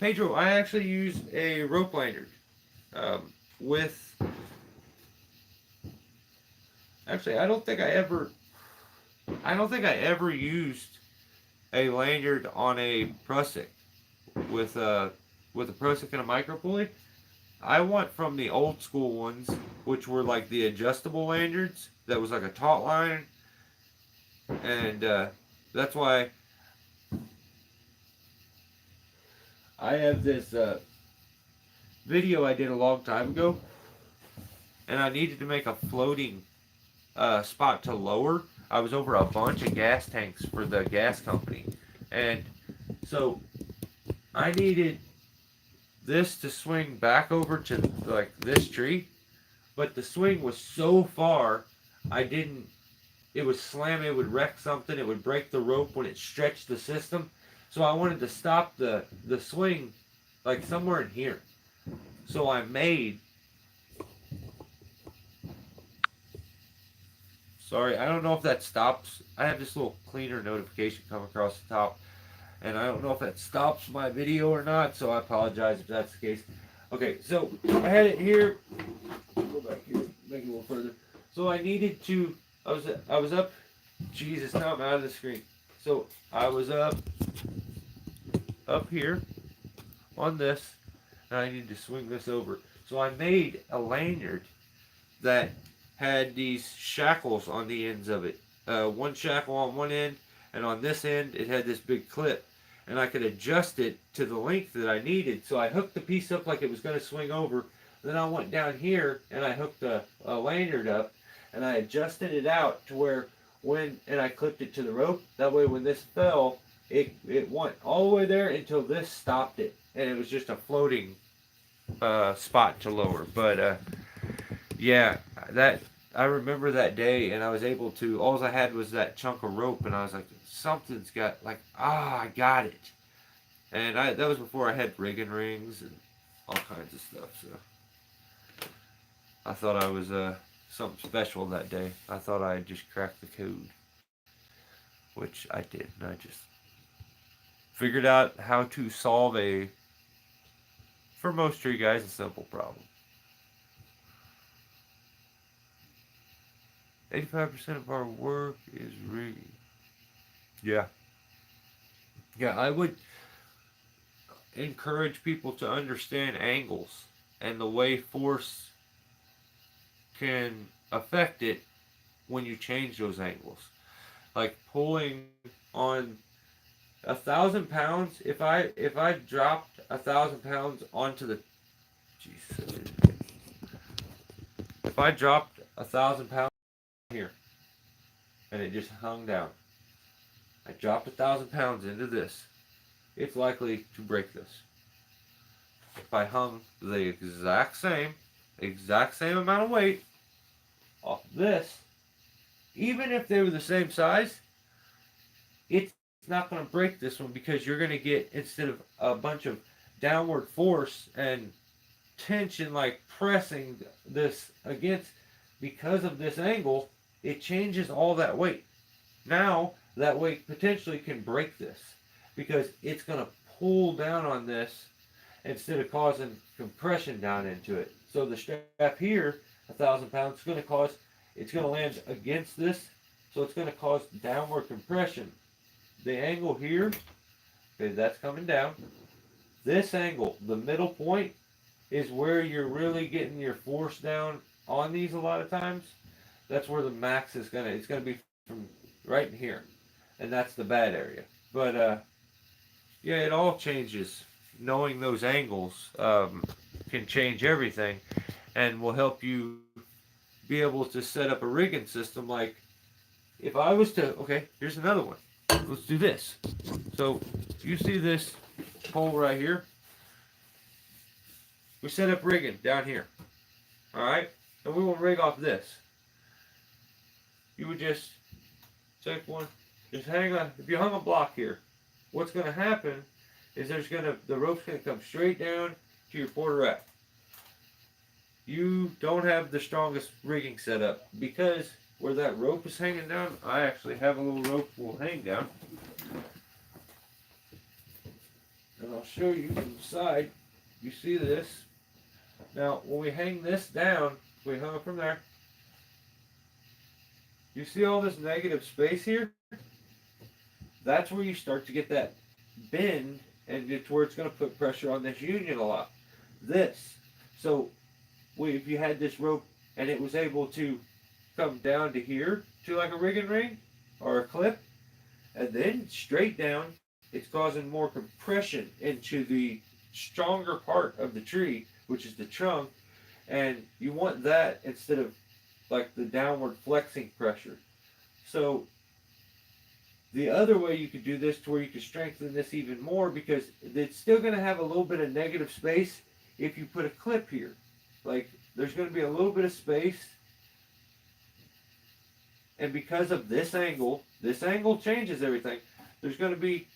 Pedro, I actually use a rope lanyard. With actually, I don't think I ever used a lanyard on a prusik with a prusik and a micro pulley. I went from the old school ones, which were like the adjustable lanyards that was like a taut line, and that's why I have this video I did a long time ago, and I needed to make a floating spot to lower. I was over a bunch of gas tanks for the gas company, and so I needed this to swing back over to like this tree, but the swing was so far, it would slam, it would wreck something, it would break the rope when it stretched the system. So I wanted to stop the swing like somewhere in here. So I made, sorry, I don't know if that stops. I have this little cleaner notification come across the top, and I don't know if that stops my video or not, so I apologize if that's the case. Okay, so I had it here. Go back here, make it a little further. So I needed to, I was up Jesus, now I'm out of the screen. So I was up here on this, and I need to swing this over. So I made a lanyard that had these shackles on the ends of it. One shackle on one end, and on this end it had this big clip. And I could adjust it to the length that I needed. So I hooked the piece up like it was going to swing over. Then I went down here and I hooked a lanyard up, and I adjusted it out to where and I clipped it to the rope. That way when this fell, it went all the way there until this stopped it. And it was just a floating spot to lower. But yeah, that I remember that day, and I was able to. All I had was that chunk of rope, and I was like, something's got I got it. And that was before I had rigging rings and all kinds of stuff. So I thought I was something special that day. I thought I had just cracked the code, which I did, and I just figured out how to solve for most tree guys, a simple problem. 85% of our work is rigging. Yeah. Yeah, I would encourage people to understand angles and the way force can affect it when you change those angles. Like pulling on 1,000 pounds, if I dropped 1,000 pounds onto the if I dropped 1,000 pounds here and it just hung down, I dropped 1,000 pounds into this, it's likely to break this. If I hung the exact same amount of weight off this, even if they were the same size, it's not going to break this one, because you're going to get, instead of a bunch of downward force and tension like pressing this against, because of this angle, it changes all that weight. Now that weight potentially can break this, because it's going to pull down on this instead of causing compression down into it. So the strap here, 1,000 pounds, it's going to land against this, so it's going to cause downward compression. The angle here, okay, that's coming down. This angle, the middle point, is where you're really getting your force down on these a lot of times. That's where the max is it's gonna be from right in here, and that's the bad area. But yeah, it all changes. Knowing those angles can change everything, and will help you be able to set up a rigging system. Like if I was to, okay, here's another one. Let's do this. So you see this pole right here? We set up rigging down here. All right, and we will rig off this. You would just take one, just hang on. If you hung a block here, what's going to happen is the rope's going to come straight down to your quarter rack. You don't have the strongest rigging set up, because where that rope is hanging down, I actually have a little rope will hang down. And I'll show you from the side. You see this? Now, when we hang this down, we hung it from there. You see all this negative space here? That's where you start to get that bend, and it's where it's going to put pressure on this union a lot. So if you had this rope and it was able to come down to here to like a rigging ring or a clip, and then straight down, it's causing more compression into the stronger part of the tree, which is the trunk, and you want that instead of like the downward flexing pressure. So the other way you could do this, to where you could strengthen this even more, because it's still going to have a little bit of negative space if you put a clip here. Like there's going to be a little bit of space, and because of this angle changes everything. There's going to be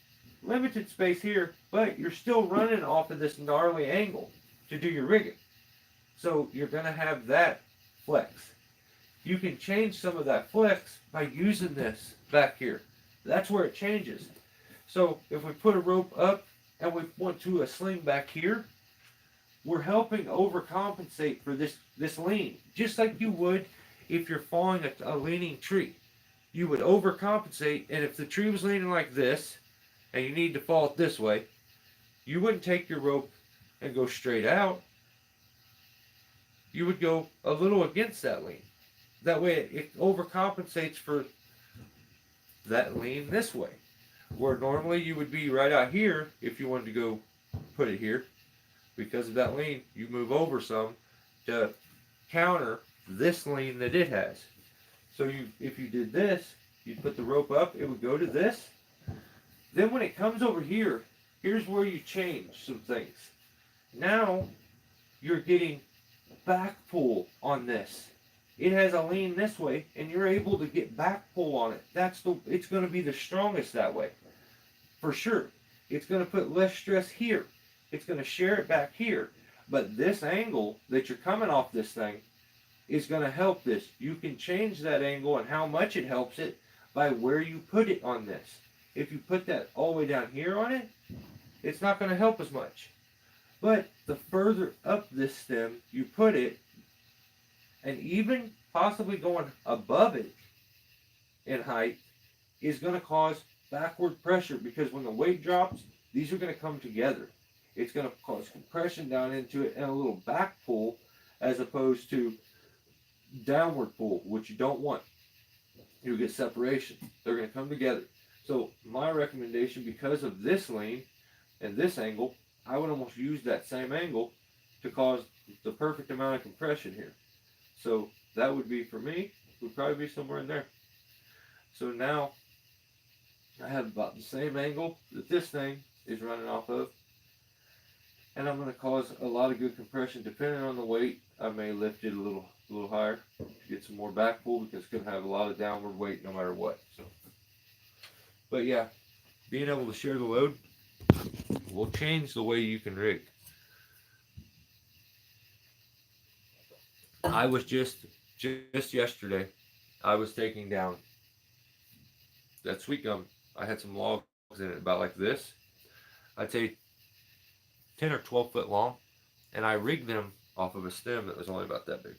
limited space here, but you're still running off of this gnarly angle to do your rigging. So you're going to have that flex. You can change some of that flex by using this back here. That's where it changes. So if we put a rope up and we want to a sling back here, we're helping overcompensate for this lean, just like you would if you're following a leaning tree. you would overcompensate, and if the tree was leaning like this, and you need to fall it this way, you wouldn't take your rope and go straight out. You would go a little against that lean. That way it overcompensates for that lean this way. Where normally you would be right out here if you wanted to go put it here. Because of that lean, you move over some to counter this lean that it has. So if you did this, you'd put the rope up, it would go to this. Then when it comes over here, here's where you change some things. Now you're getting back pull on this. It has a lean this way, and you're able to get back pull on it. It's going to be the strongest that way, for sure. It's going to put less stress here. It's going to share it back here. But this angle that you're coming off this thing is going to help this. You can change that angle and how much it helps it by where you put it on this. If you put that all the way down here on it, it's not going to help as much. But the further up this stem you put it, and even possibly going above it in height, is going to cause backward pressure, because when the weight drops, these are going to come together. It's going to cause compression down into it and a little back pull as opposed to downward pull, which you don't want. You'll get separation. They're going to come together. So my recommendation, because of this lean and this angle, I would almost use that same angle to cause the perfect amount of compression here. So that would be, for me, would probably be somewhere in there. So now I have about the same angle that this thing is running off of. And I'm going to cause a lot of good compression. Depending on the weight, I may lift it a little higher to get some more back pull, because it's going to have a lot of downward weight no matter what. So, but yeah, being able to share the load will change the way you can rig. I was just yesterday, I was taking down that sweet gum. I had some logs in it about like this. I'd say 10 or 12 foot long, and I rigged them off of a stem that was only about that big.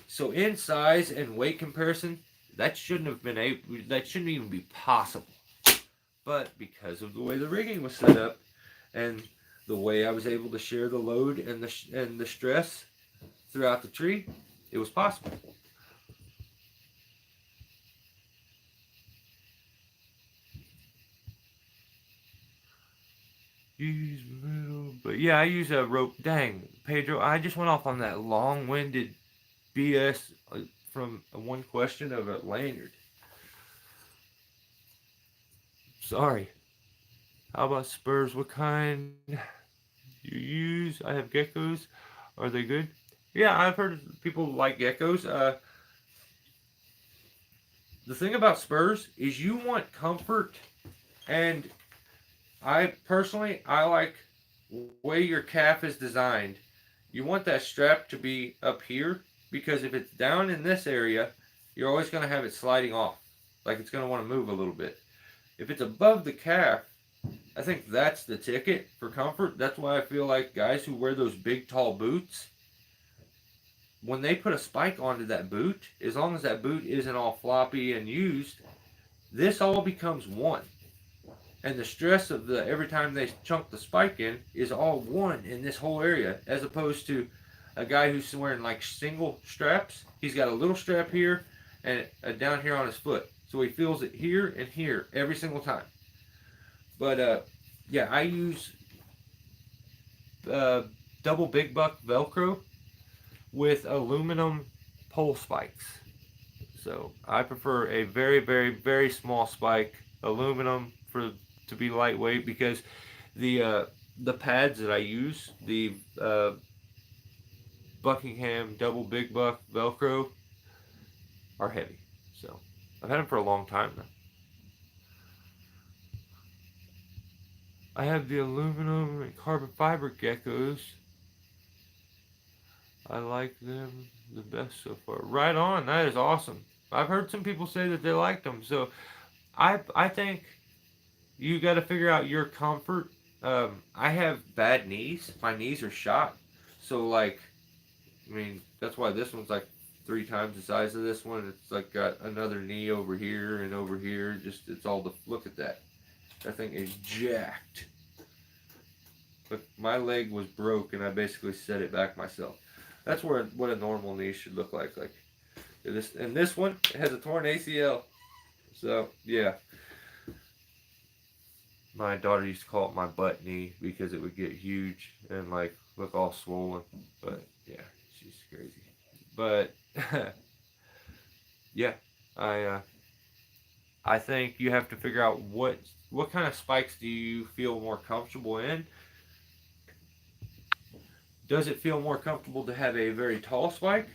So in size and weight comparison, that shouldn't even be possible. But because of the way the rigging was set up and the way I was able to share the load and the stress throughout the tree, it was possible. Use middle, but yeah, I use a rope. Dang, Pedro, I just went off on that long-winded BS from one question of a lanyard. Sorry. How about Spurs? What kind you use? I have geckos. Are they good? Yeah, I've heard people like geckos. The thing about Spurs is you want comfort, and I like the way your calf is designed. You want that strap to be up here, because if it's down in this area, you're always going to have it sliding off. Like it's going to want to move a little bit. If it's above the calf, I think that's the ticket for comfort. That's why I feel like guys who wear those big tall boots, when they put a spike onto that boot, as long as that boot isn't all floppy and used, this all becomes one. And the stress of every time they chunk the spike in is all one in this whole area, as opposed to a guy who's wearing like single straps. He's got a little strap here and down here on his foot. So he feels it here and here every single time. But yeah, I use double big buck Velcro with aluminum pole spikes. So I prefer a very, very, very small spike, aluminum, to be lightweight, because the pads that I use, the Buckingham double big buck Velcro, are heavy. So I've had them for a long time now. I have the aluminum and carbon fiber geckos. I like them the best so far. Right on, that is awesome. I've heard some people say that they liked them. So I think you got to figure out your comfort. I have bad knees. My knees are shot. So like, I mean, that's why this one's like 3 times the size of this one. It's like got another knee over here and over here. Just it's all the look at that. That thing is jacked. But my leg was broke and I basically set it back myself. That's what a normal knee should look like. Like this, and this one, it has a torn ACL. So yeah. My daughter used to call it my butt knee because it would get huge and like look all swollen. But yeah, she's crazy. But yeah, I think you have to figure out what kind of spikes do you feel more comfortable in. Does it feel more comfortable to have a very tall spike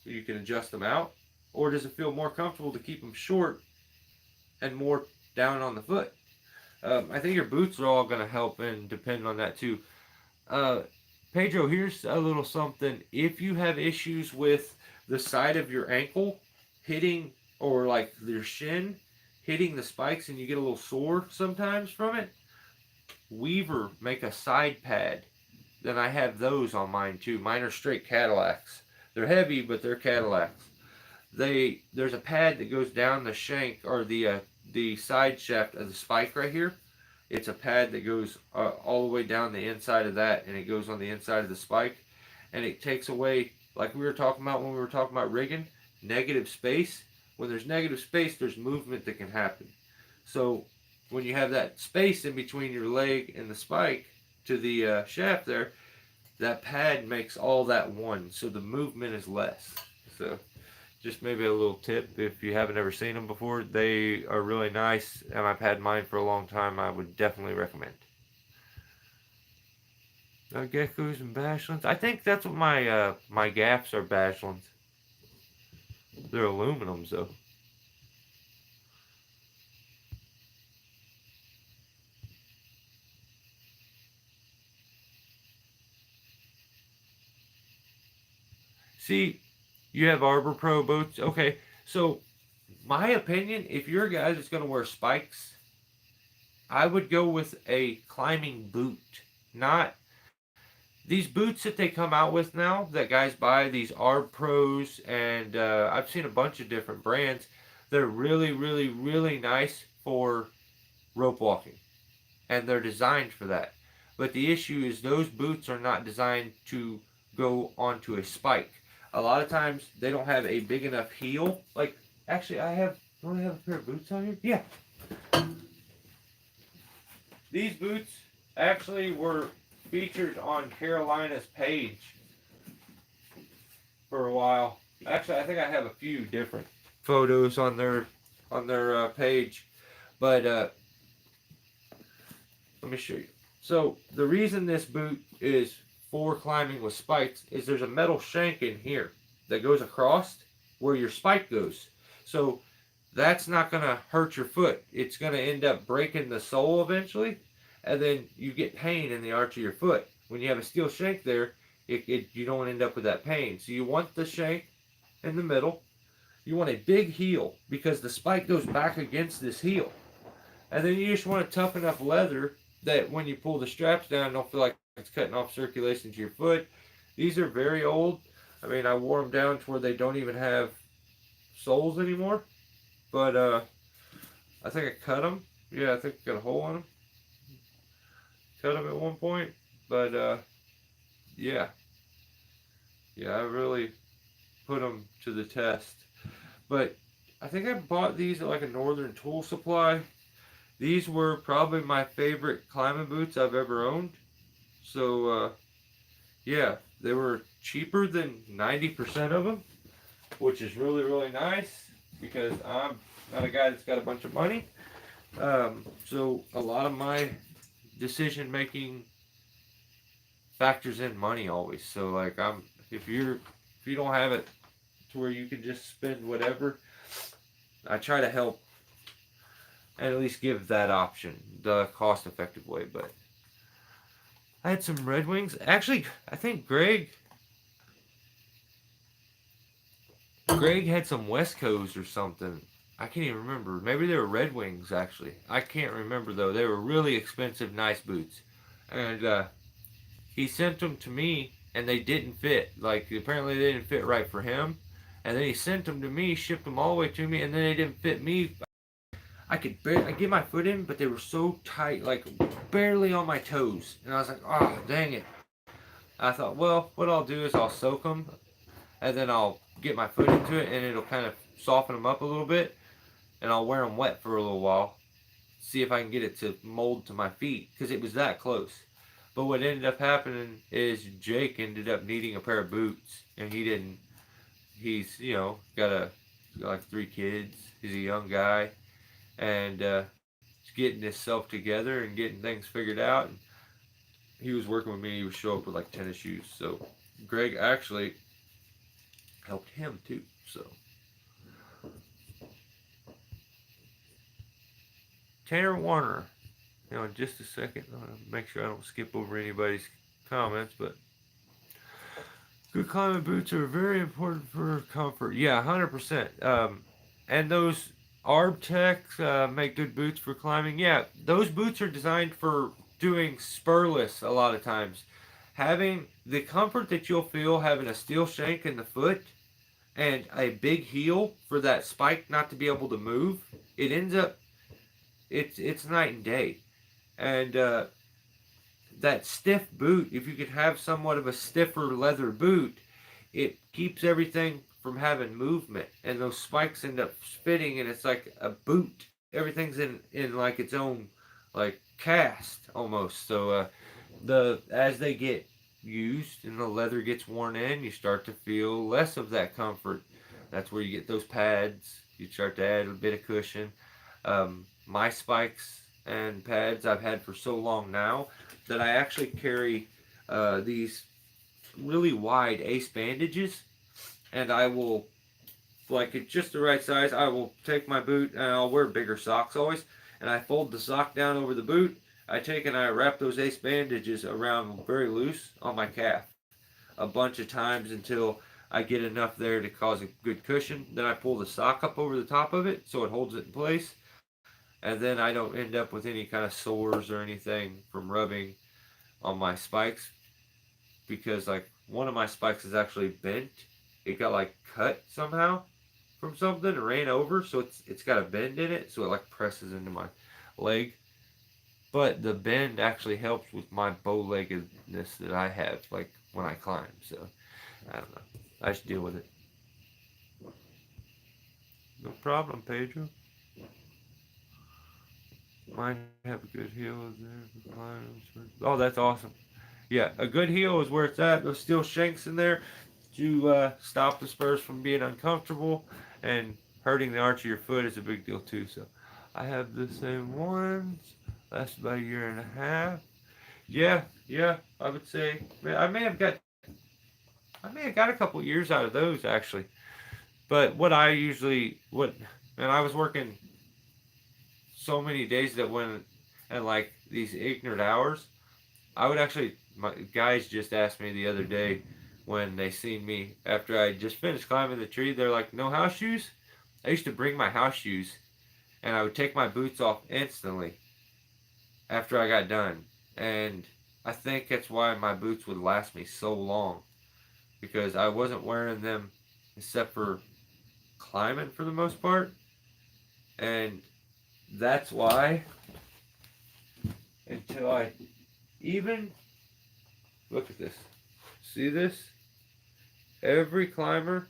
so you can adjust them out? Or does it feel more comfortable to keep them short and more down on the foot? I think your boots are all going to help and depend on that too. Pedro, here's a little something. If you have issues with the side of your ankle hitting, or like your shin hitting the spikes and you get a little sore sometimes from it, Weaver make a side pad. Then I have those on mine too. Mine are straight Cadillacs. They're heavy, but they're Cadillacs. There's a pad that goes down the shank, or the side shaft of the spike right here. It's a pad that goes all the way down the inside of that, and it goes on the inside of the spike, and it takes away, like we were talking about when we were talking about rigging, negative space. When there's negative space, there's movement that can happen. So when you have that space in between your leg and the spike to the shaft there, that pad makes all that one, so the movement is less. So just maybe a little tip if you haven't ever seen them before. They are really nice, and I've had mine for a long time. I would definitely recommend. Geckos and Bashlins. I think that's what my gaffs are, Bashlins. They're aluminums though. See, you have Arbor Pro boots. Okay, so my opinion, if you're a guy that's going to wear spikes, I would go with a climbing boot. Not these boots that they come out with now that guys buy, these Arb Pros, and I've seen a bunch of different brands. They're really, really, really nice for rope walking, and they're designed for that. But the issue is those boots are not designed to go onto a spike. A lot of times they don't have a big enough heel. Like, actually, don't I have a pair of boots on here? Yeah. These boots actually were featured on Carolina's page for a while. Actually, I think I have a few different photos on their page. But let me show you. So the reason this boot is for climbing with spikes is there's a metal shank in here that goes across where your spike goes. So that's not going to hurt your foot. It's going to end up breaking the sole eventually, and then you get pain in the arch of your foot. When you have a steel shank there, you don't end up with that pain. So you want the shank in the middle. You want a big heel because the spike goes back against this heel. And then you just want a tough enough leather that when you pull the straps down, don't feel like it's cutting off circulation to your foot. These are very old. I mean, I wore them down to where they don't even have soles anymore. But I think I cut them. Yeah, I think I got a hole in them. Cut them at one point. But yeah. Yeah, I really put them to the test. But I think I bought these at like a Northern Tool Supply. These were probably my favorite climbing boots I've ever owned. So, yeah, they were cheaper than 90% of them, which is really, really nice because I'm not a guy that's got a bunch of money. So a lot of my decision making factors in money always. So like if you don't have it to where you can just spend whatever, I try to help and at least give that option, the cost effective way. But I had some Red Wings. Actually, I think Greg had some West Coast or something. I can't even remember. Maybe they were Red Wings, actually. I can't remember, though. They were really expensive, nice boots. And he sent them to me and they didn't fit. Like apparently they didn't fit right for him, and then he sent them to me, shipped them all the way to me, and then they didn't fit me. I get my foot in, but they were so tight, like barely on my toes, and I was like, oh dang it. I thought, well, what I'll do is I'll soak them, and then I'll get my foot into it, and it'll kind of soften them up a little bit, and I'll wear them wet for a little while, see if I can get it to mold to my feet, because it was that close. But what ended up happening is Jake ended up needing a pair of boots, and he didn't. He's got like 3 kids. He's a young guy, and he's getting himself together and getting things figured out. And he was working with me. He would show up with like tennis shoes. So Greg actually helped him too. So Tanner Warner. Now, in just a second, I want to make sure I don't skip over anybody's comments, but good climbing boots are very important for comfort. Yeah, 100%. And those Arbtex make good boots for climbing. Yeah, those boots are designed for doing spurless a lot of times. Having the comfort that you'll feel having a steel shank in the foot and a big heel for that spike not to be able to move, it ends up it's night and day. And that stiff boot, if you could have somewhat of a stiffer leather boot, it keeps everything from having movement, and those spikes end up fitting, and it's like a boot. Everything's in like its own like cast almost. So the as they get used and the leather gets worn in, you start to feel less of that comfort. That's where you get those pads. You start to add a bit of cushion. My spikes and pads I've had for so long now that I actually carry these really wide ace bandages, and I will, like it's just the right size, I will take my boot and I'll wear bigger socks always, and I fold the sock down over the boot. I take and I wrap those ace bandages around very loose on my calf a bunch of times until I get enough there to cause a good cushion. Then I pull the sock up over the top of it so it holds it in place, and then I don't end up with any kind of sores or anything from rubbing on my spikes, because like one of my spikes is actually bent. It got like cut somehow from something and ran over, so it's got a bend in it, so it like presses into my leg. But the bend actually helps with my bow-leggedness that I have, like when I climb. So I don't know. I should deal with it. No problem, Pedro. Mine have a good heel there for climbing. Oh, that's awesome. Yeah, a good heel is where it's at. Those steel shanks in there to stop the spurs from being uncomfortable, and hurting the arch of your foot is a big deal too. So I have the same ones. Last about a year and a half. Yeah, yeah, I would say I may have got a couple years out of those actually. But what and I was working so many days that when and like these ignorant hours, I would actually, my guys just asked me the other day when they seen me after I just finished climbing the tree. They're like, no house shoes? I used to bring my house shoes and I would take my boots off instantly after I got done. And I think that's why my boots would last me so long, because I wasn't wearing them except for climbing for the most part. And that's why until I even look at this. See this? Every climber,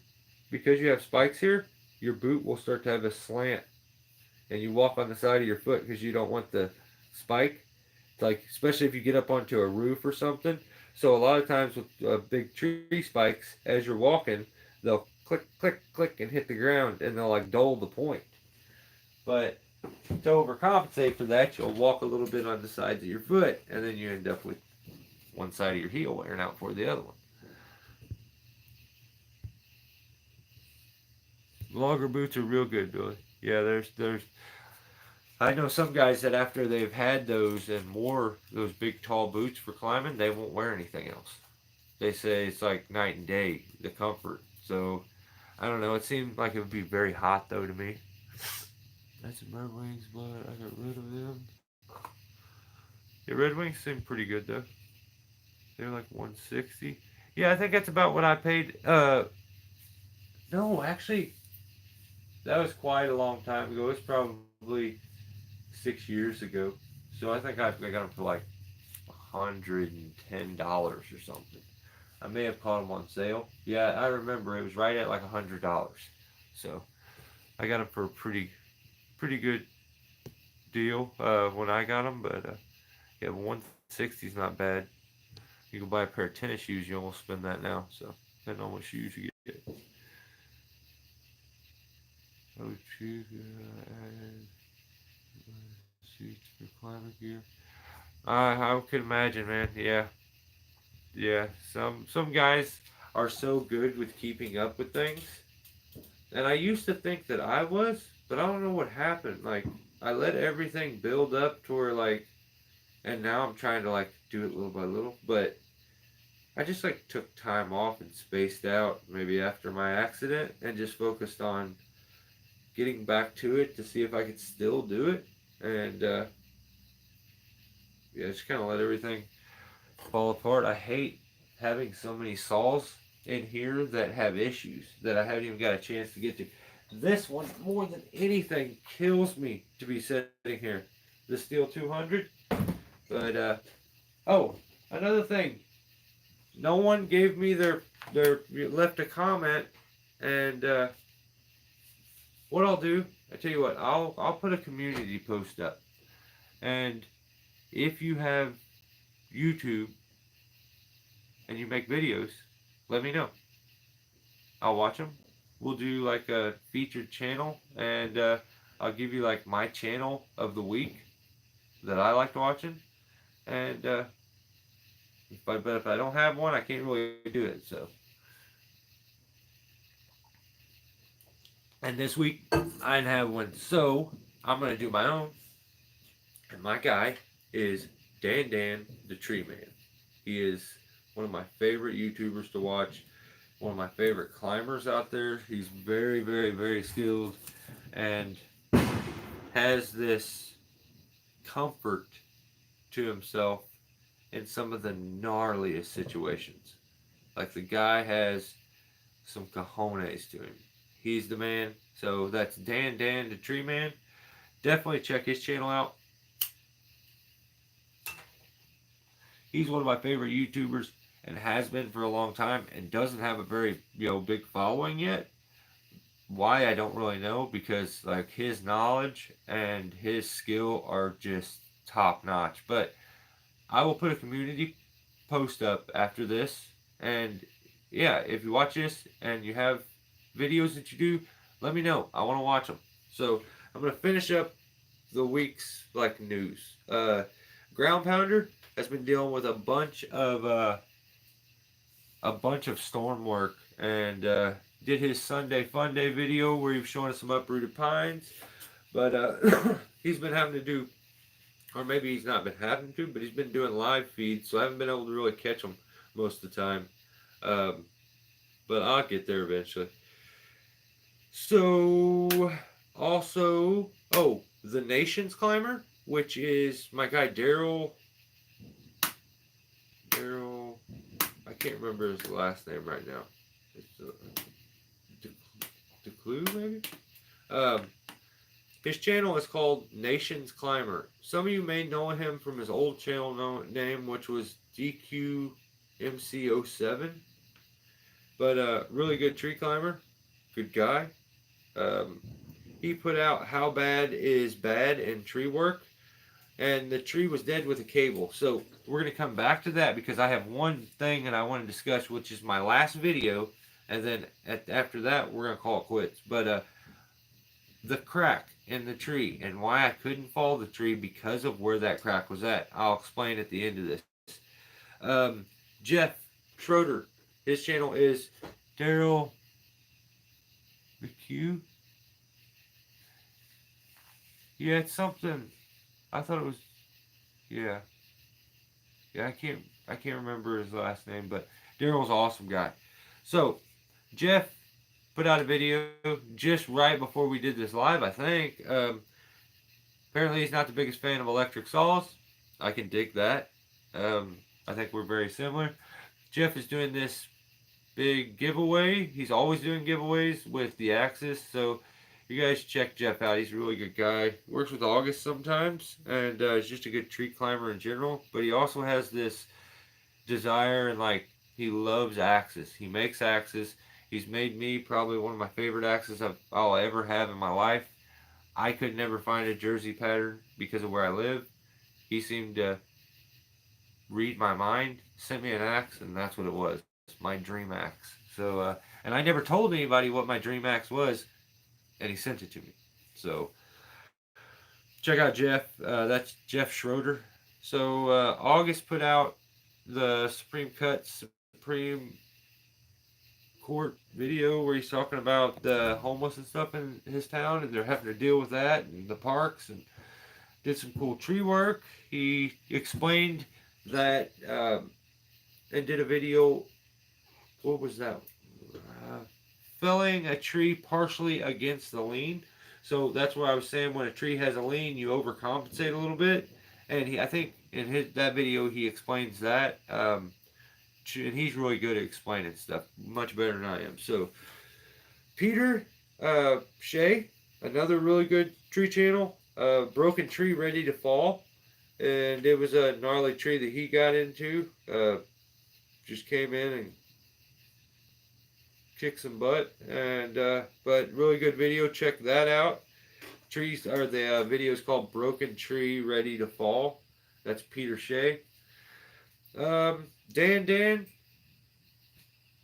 because you have spikes here, your boot will start to have a slant. And you walk on the side of your foot because you don't want the spike. Like, especially if you get up onto a roof or something. So a lot of times with big tree spikes, as you're walking, they'll click, click, click and hit the ground, and they'll like dull the point. But to overcompensate for that, you'll walk a little bit on the sides of your foot, and then you end up with one side of your heel wearing out for the other one. Longer boots are real good, Billy. Yeah, there's I know some guys that after they've had those and wore those big tall boots for climbing, they won't wear anything else. They say it's like night and day, the comfort. So I don't know. It seemed like it would be very hot though to me. That's some Red Wings, but I got rid of them. Yeah, Red Wings seem pretty good though. They're like 160. Yeah, I think that's about what I paid. No, actually, that was quite a long time ago. It's probably 6 years ago. So I think I got them for like $110 or something. I may have caught them on sale. Yeah, I remember it was right at like $100. So I got them for a pretty good deal when I got them. But yeah, 160 is not bad. You can buy a pair of tennis shoes, you almost spend that now. So depending on what shoes you get. Oh, shoes, seats for climbing gear. I could imagine, man. Yeah, yeah. Some guys are so good with keeping up with things, and I used to think that I was, but I don't know what happened. Like I let everything build up to where like, and now I'm trying to like do it little by little, but I just like took time off and spaced out maybe after my accident and just focused on getting back to it to see if I could still do it. And yeah, just kind of let everything fall apart. I hate having so many saws in here that have issues that I haven't even got a chance to get to. This one, more than anything, kills me to be sitting here. The Steel 200. But, oh, another thing. No one gave me their left a comment. And what I'll do, I tell you what, I'll put a community post up. And if you have YouTube and you make videos, let me know. I'll watch them. We'll do like a featured channel, and I'll give you like my channel of the week that I liked watching. And but if I don't have one, I can't really do it. So, and this week I didn't have one, so I'm gonna do my own. And my guy is Dan the Tree Man. He is one of my favorite YouTubers to watch. One of my favorite climbers out there. He's very skilled and has this comfort to himself in some of the gnarliest situations. Like the guy has some cojones to him. He's the man. So that's Dan the Tree Man. Definitely check his channel out. He's one of my favorite YouTubers and has been for a long time and doesn't have a very big following yet. Why I don't really know, because like his knowledge and his skill are just top notch. But I will put a community post up after this, and yeah, if you watch this and you have videos that you do, let me know. I want to watch them. So I'm gonna finish up the week's like news. Ground Pounder has been dealing with a bunch of storm work, and did his Sunday Fun Day video where he was showing us some uprooted pines. But he's been having to do, or maybe he's not been having to, but he's been doing live feeds, so I haven't been able to really catch him most of the time. Um, but I'll get there eventually. So, also, oh, the Nations Climber, which is my guy Daryl. I can't remember his last name right now. It's DeClue, maybe? His channel is called Nations Climber. Some of you may know him from his old channel name, which was DQMC07. But really good tree climber. Good guy. He put out How Bad Is Bad in Tree Work. And the tree was dead with a cable. So we're going to come back to that because I have one thing that I want to discuss, which is my last video. And then after that, we're going to call it quits. But the crack in the tree and why I couldn't fall the tree because of where that crack was at, I'll explain at the end of this. Jeff Schroeder, his channel is Daryl McHugh. Yeah, it's something. I thought it was, yeah. I can't remember his last name, but Daryl's an awesome guy. So, Jeff put out a video just right before we did this live, I think. Apparently he's not the biggest fan of electric saws. I can dig that. I think we're very similar. Jeff is doing this big giveaway. He's always doing giveaways with the Axis, so you guys check Jeff out. He's a really good guy. Works with August sometimes, and he's just a good tree climber in general. But he also has this desire, and like, he loves axes. He makes axes. He's made me probably one of my favorite axes I'll ever have in my life. I could never find a jersey pattern because of where I live. He seemed to read my mind, sent me an axe, and that's what it was. My dream axe. So, and I never told anybody what my dream axe was, and he sent it to me. So, check out Jeff. That's Jeff Schroeder. So, August put out the Supreme Cut Supreme Court video where he's talking about the homeless and stuff in his town, and they're having to deal with that and the parks, and did some cool tree work. He explained that and did a video. What was that? Felling a tree partially against the lean. So that's what I was saying. When a tree has a lean, you overcompensate a little bit. And I think in that video he explains that. And he's really good at explaining stuff, much better than I am. So Peter Shea, another really good tree channel. Broken Tree Ready to Fall, and it was a gnarly tree that he got into. Just came in and kick some butt, and but really good video. Check that out. The video is called Broken Tree Ready to Fall. That's Peter Shea. Dan,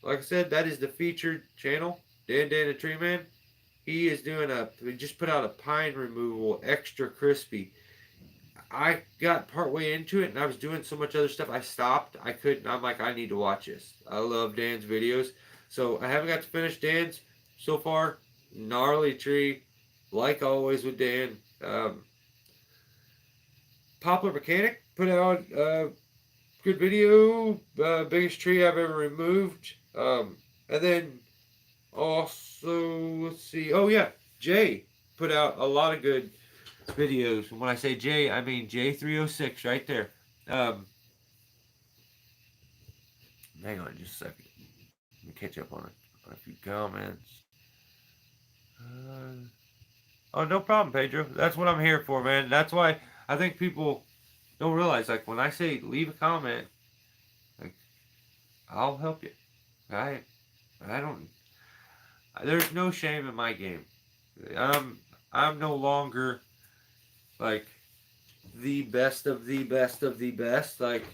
like I said, that is the featured channel. Dan the Tree Man. He is doing he just put out a pine removal extra crispy. I got partway into it and I was doing so much other stuff I stopped. I couldn't. I'm like, I need to watch this. I love Dan's videos. So I haven't got to finish Dan's so far. Gnarly tree, like always with Dan. Poplar Mechanic put out a good video. Biggest tree I've ever removed. And then also, let's see. Oh yeah, Jay put out a lot of good videos. When I say Jay, I mean J306 right there. Hang on just a second. Let me catch up on a few comments. Oh, no problem, Pedro. That's what I'm here for, man. That's why I think people don't realize, like, when I say leave a comment, like, I'll help you. I don't. There's no shame in my game. I'm no longer like the best of the best of the best. Like,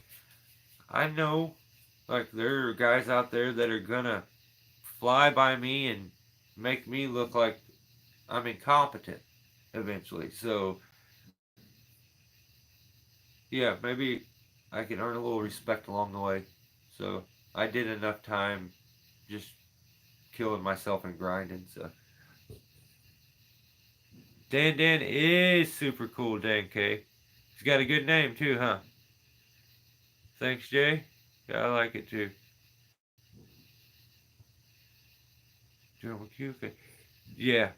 I know, like, there are guys out there that are gonna fly by me and make me look like I'm incompetent eventually. So yeah, maybe I can earn a little respect along the way. So I did enough time just killing myself and grinding. So Dan is super cool, Dan K. He's got a good name too, huh? Thanks, Jay. Yeah, I like it too. General Q. Yeah.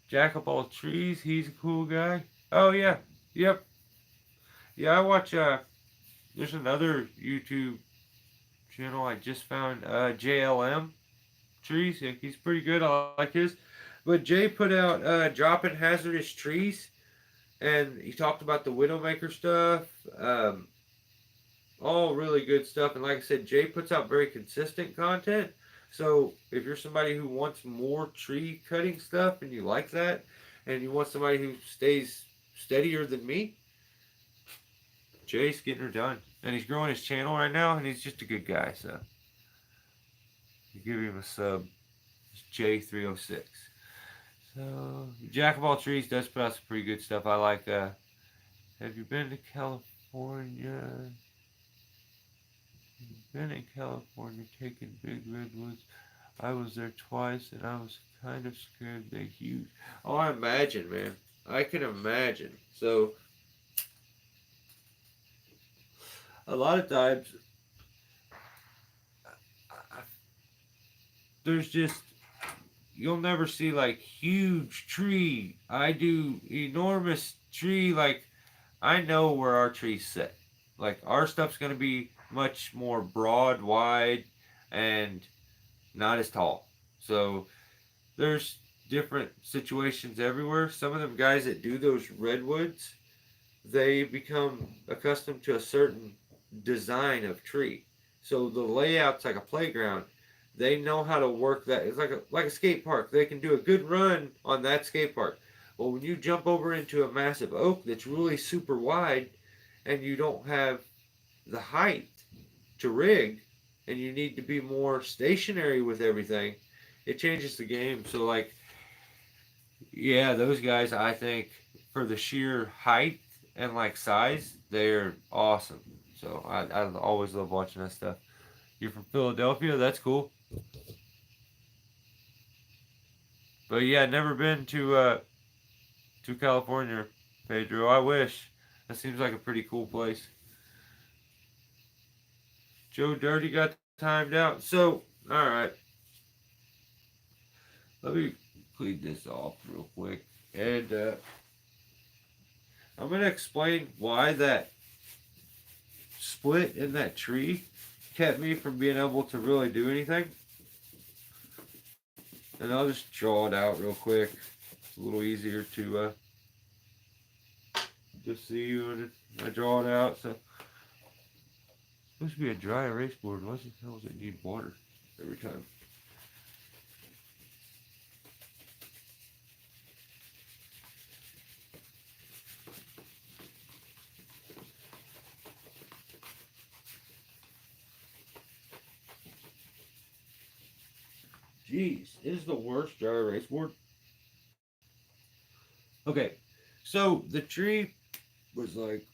Jack of all trees, he's a cool guy. Oh yeah. Yep. Yeah, I watch there's another YouTube channel I just found, JLM Trees. Yeah, he's pretty good. I like his. But Jay put out dropping hazardous trees, and he talked about the Widowmaker stuff. All really good stuff. And like I said, Jay puts out very consistent content. So if you're somebody who wants more tree cutting stuff and you like that, and you want somebody who stays steadier than me, Jay's getting her done. And he's growing his channel right now, and he's just a good guy. So you give him a sub. It's J306. So Jack of all trees does put out some pretty good stuff. I like. Have you been to California? Been in California taking big redwoods. I was there twice and I was kind of scared they're huge. Oh, I imagine, man. I can imagine. So, a lot of times, there's just, you'll never see like huge tree. I do enormous tree. Like, I know where our trees sit. Like, our stuff's going to be much more broad, wide, and not as tall. So there's different situations everywhere. Some of them guys that do those redwoods, they become accustomed to a certain design of tree. So the layout's like a playground. They know how to work that. It's like a skate park. They can do a good run on that skate park. Well, when you jump over into a massive oak that's really super wide, and you don't have the height to rig, and you need to be more stationary with everything, it changes the game. So like, yeah, those guys, I think, for the sheer height and like size, they're awesome. So I always love watching that stuff. You're from Philadelphia, that's cool. But yeah, never been to California, Pedro. I wish. That seems like a pretty cool place. Joe Dirty got timed out. So, all right, let me clean this off real quick, and I'm gonna explain why that split in that tree kept me from being able to really do anything. And I'll just draw it out real quick. It's a little easier to just see when I draw it out. So it's supposed to be a dry erase board. Why the hell does it need water every time? Jeez, it is the worst dry erase board. Okay, so the tree was like,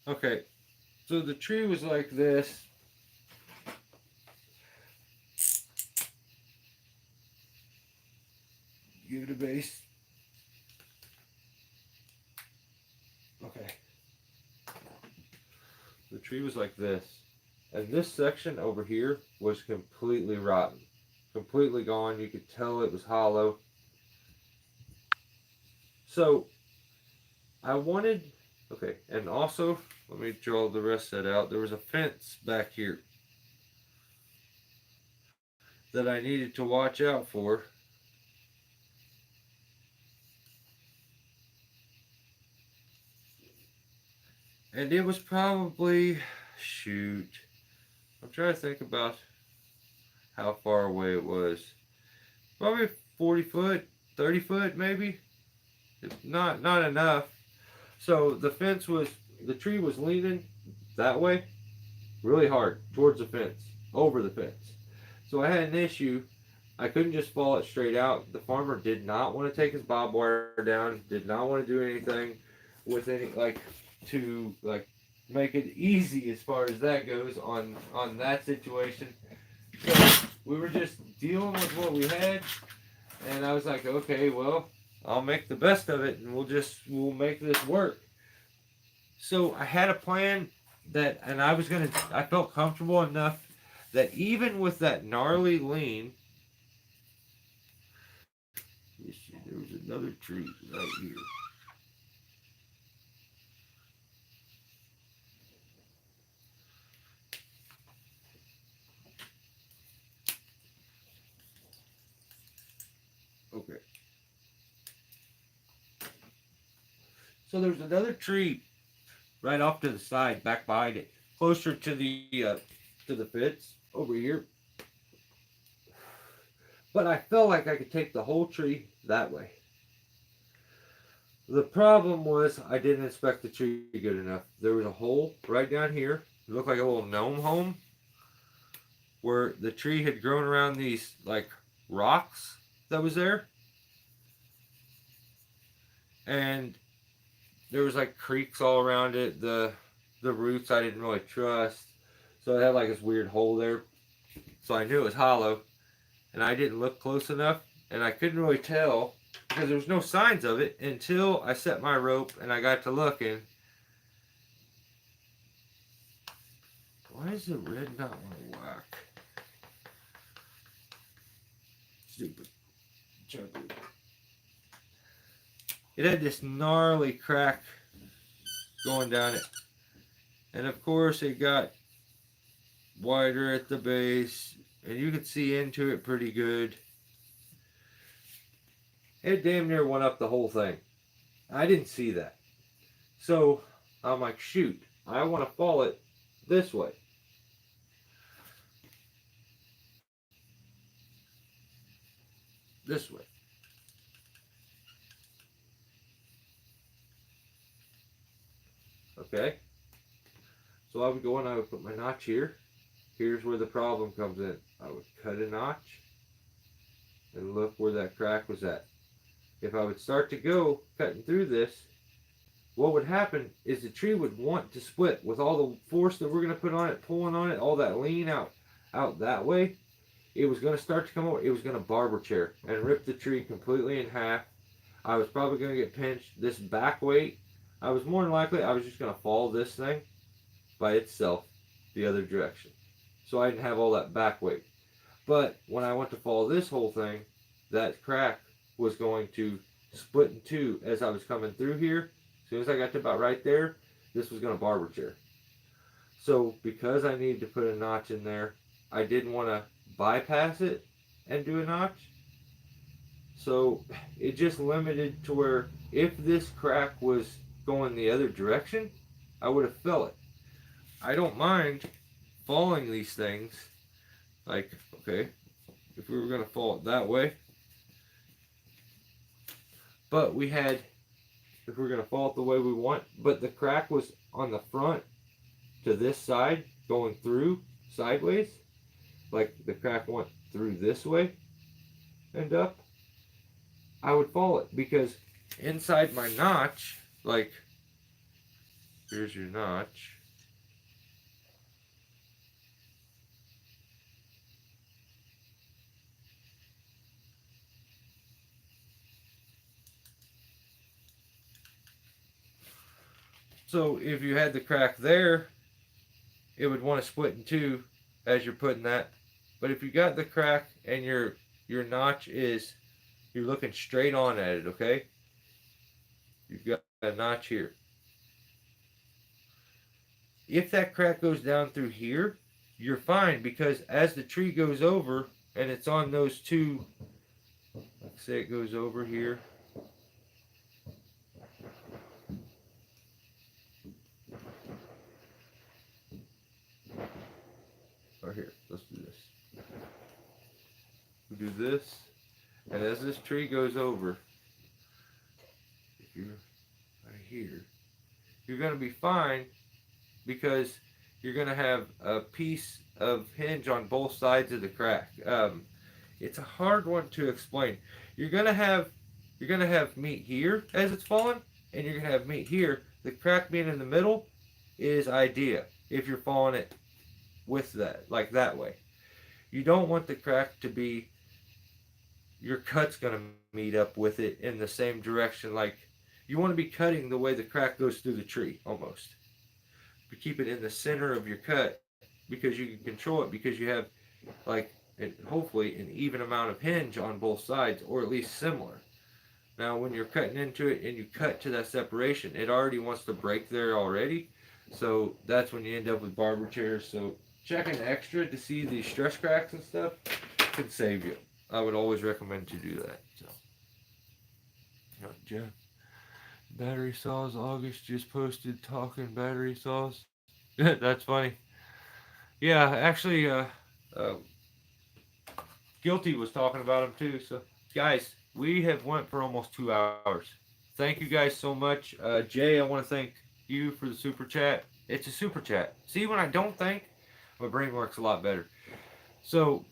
okay, so the tree was like this. Give it a base. Okay. The tree was like this. And this section over here was completely rotten. Completely gone. You could tell it was hollow. So I wanted, okay, and also, let me draw the rest of that out. There was a fence back here that I needed to watch out for. And it was probably, shoot, I'm trying to think about how far away it was. Probably 40 foot, 30 foot maybe. Not enough. So the fence was, the tree was leaning that way really hard towards the fence, over the fence. So I had an issue. I couldn't just fall it straight out. The farmer did not want to take his bob wire down, did not want to do anything with any, like, to, like, make it easy as far as that goes on that situation. So we were just dealing with what we had, and I was like, okay, well, I'll make the best of it, and we'll make this work. So I had a plan that, and I felt comfortable enough that even with that gnarly lean, you see, there was another tree right here. Okay. So there's another tree right off to the side, back behind it, closer to the fence over here. But I felt like I could take the whole tree that way. The problem was I didn't inspect the tree good enough. There was a hole right down here. It looked like a little gnome home where the tree had grown around these like rocks that was there. And there was like creeks all around it. The roots I didn't really trust. So it had like this weird hole there. So I knew it was hollow. And I didn't look close enough. and I couldn't really tell because there was no signs of it until I set my rope and I got to looking. Why does the red not want to work? Stupid. It had this gnarly crack going down it. And of course it got wider at the base, and you could see into it pretty good. It damn near went up the whole thing. I didn't see that. So I'm like, shoot, I want to fall it this way. This way. Okay. So I would go and I would put my notch here. Here's where the problem comes in. I would cut a notch and look where that crack was at. If I would start to go cutting through this, what would happen is the tree would want to split with all the force that we're going to put on it, pulling on it, all that lean out that way. It was going to start to come over. It was going to barber chair and rip the tree completely in half. I was probably going to get pinched. This back weight, I was more than likely, I was just going to fall this thing by itself the other direction. So I didn't have all that back weight. But when I went to fall this whole thing, that crack was going to split in two as I was coming through here. As soon as I got to about right there, this was going to barber chair. So because I needed to put a notch in there, I didn't want to bypass it and do a notch. So it just limited to where if this crack was going the other direction, I would have felt it. I don't mind falling these things. Like, okay, if we were going to fall it that way. But we had, if we were going to fall it the way we want, but the crack was on the front to this side, going through sideways. Like the crack went through this way and up. I would fall it because inside my notch, like, here's your notch. So if you had the crack there, it would want to split in two as you're putting that. But if you got the crack and your notch is, you're looking straight on at it, okay? You've got a notch here. If that crack goes down through here, you're fine because as the tree goes over and it's on those two, let's say it goes over here. Or here, let's do this. We do this, and as this tree goes over, if you're right here, you're going to be fine because you're going to have a piece of hinge on both sides of the crack. It's a hard one to explain. You're going to have meat here as it's falling, and you're going to have meat here. The crack being in the middle is ideal if you're falling it with that, like that way. You don't want the crack to be, your cut's going to meet up with it in the same direction. Like, you want to be cutting the way the crack goes through the tree, almost. But keep it in the center of your cut because you can control it because you have, like, hopefully an even amount of hinge on both sides, or at least similar. Now, when you're cutting into it and you cut to that separation, it already wants to break there already. So that's when you end up with barber chairs. So checking extra to see these stress cracks and stuff can save you. I would always recommend to do that. So, Jeff, battery saws. August just posted talking battery saws. That's funny. Yeah, actually, Guilty was talking about them too. So, guys, we have went for almost 2 hours. Thank you guys so much. Jay, I want to thank you for the super chat. It's a super chat. See, when I don't think, my brain works a lot better. So,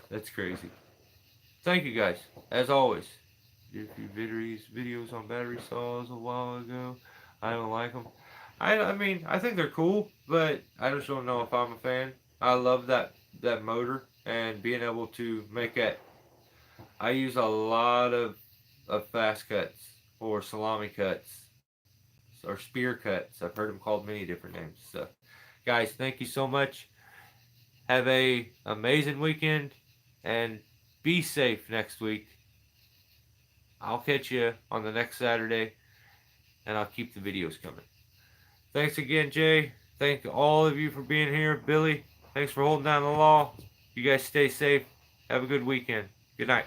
that's crazy. Thank you guys, as always. Did a few videos on battery saws a while ago. I don't like them. I mean, I think they're cool, but I just don't know if I'm a fan. I love that motor and being able to make that I use a lot of fast cuts or salami cuts or spear cuts. I've heard them called many different names. So, guys, thank you so much. Have a amazing weekend and be safe next week. I'll catch you on the next Saturday and I'll keep the videos coming. Thanks again, Jay. Thank all of you for being here. Billy, thanks for holding down the law. You guys stay safe. Have a good weekend. Good night.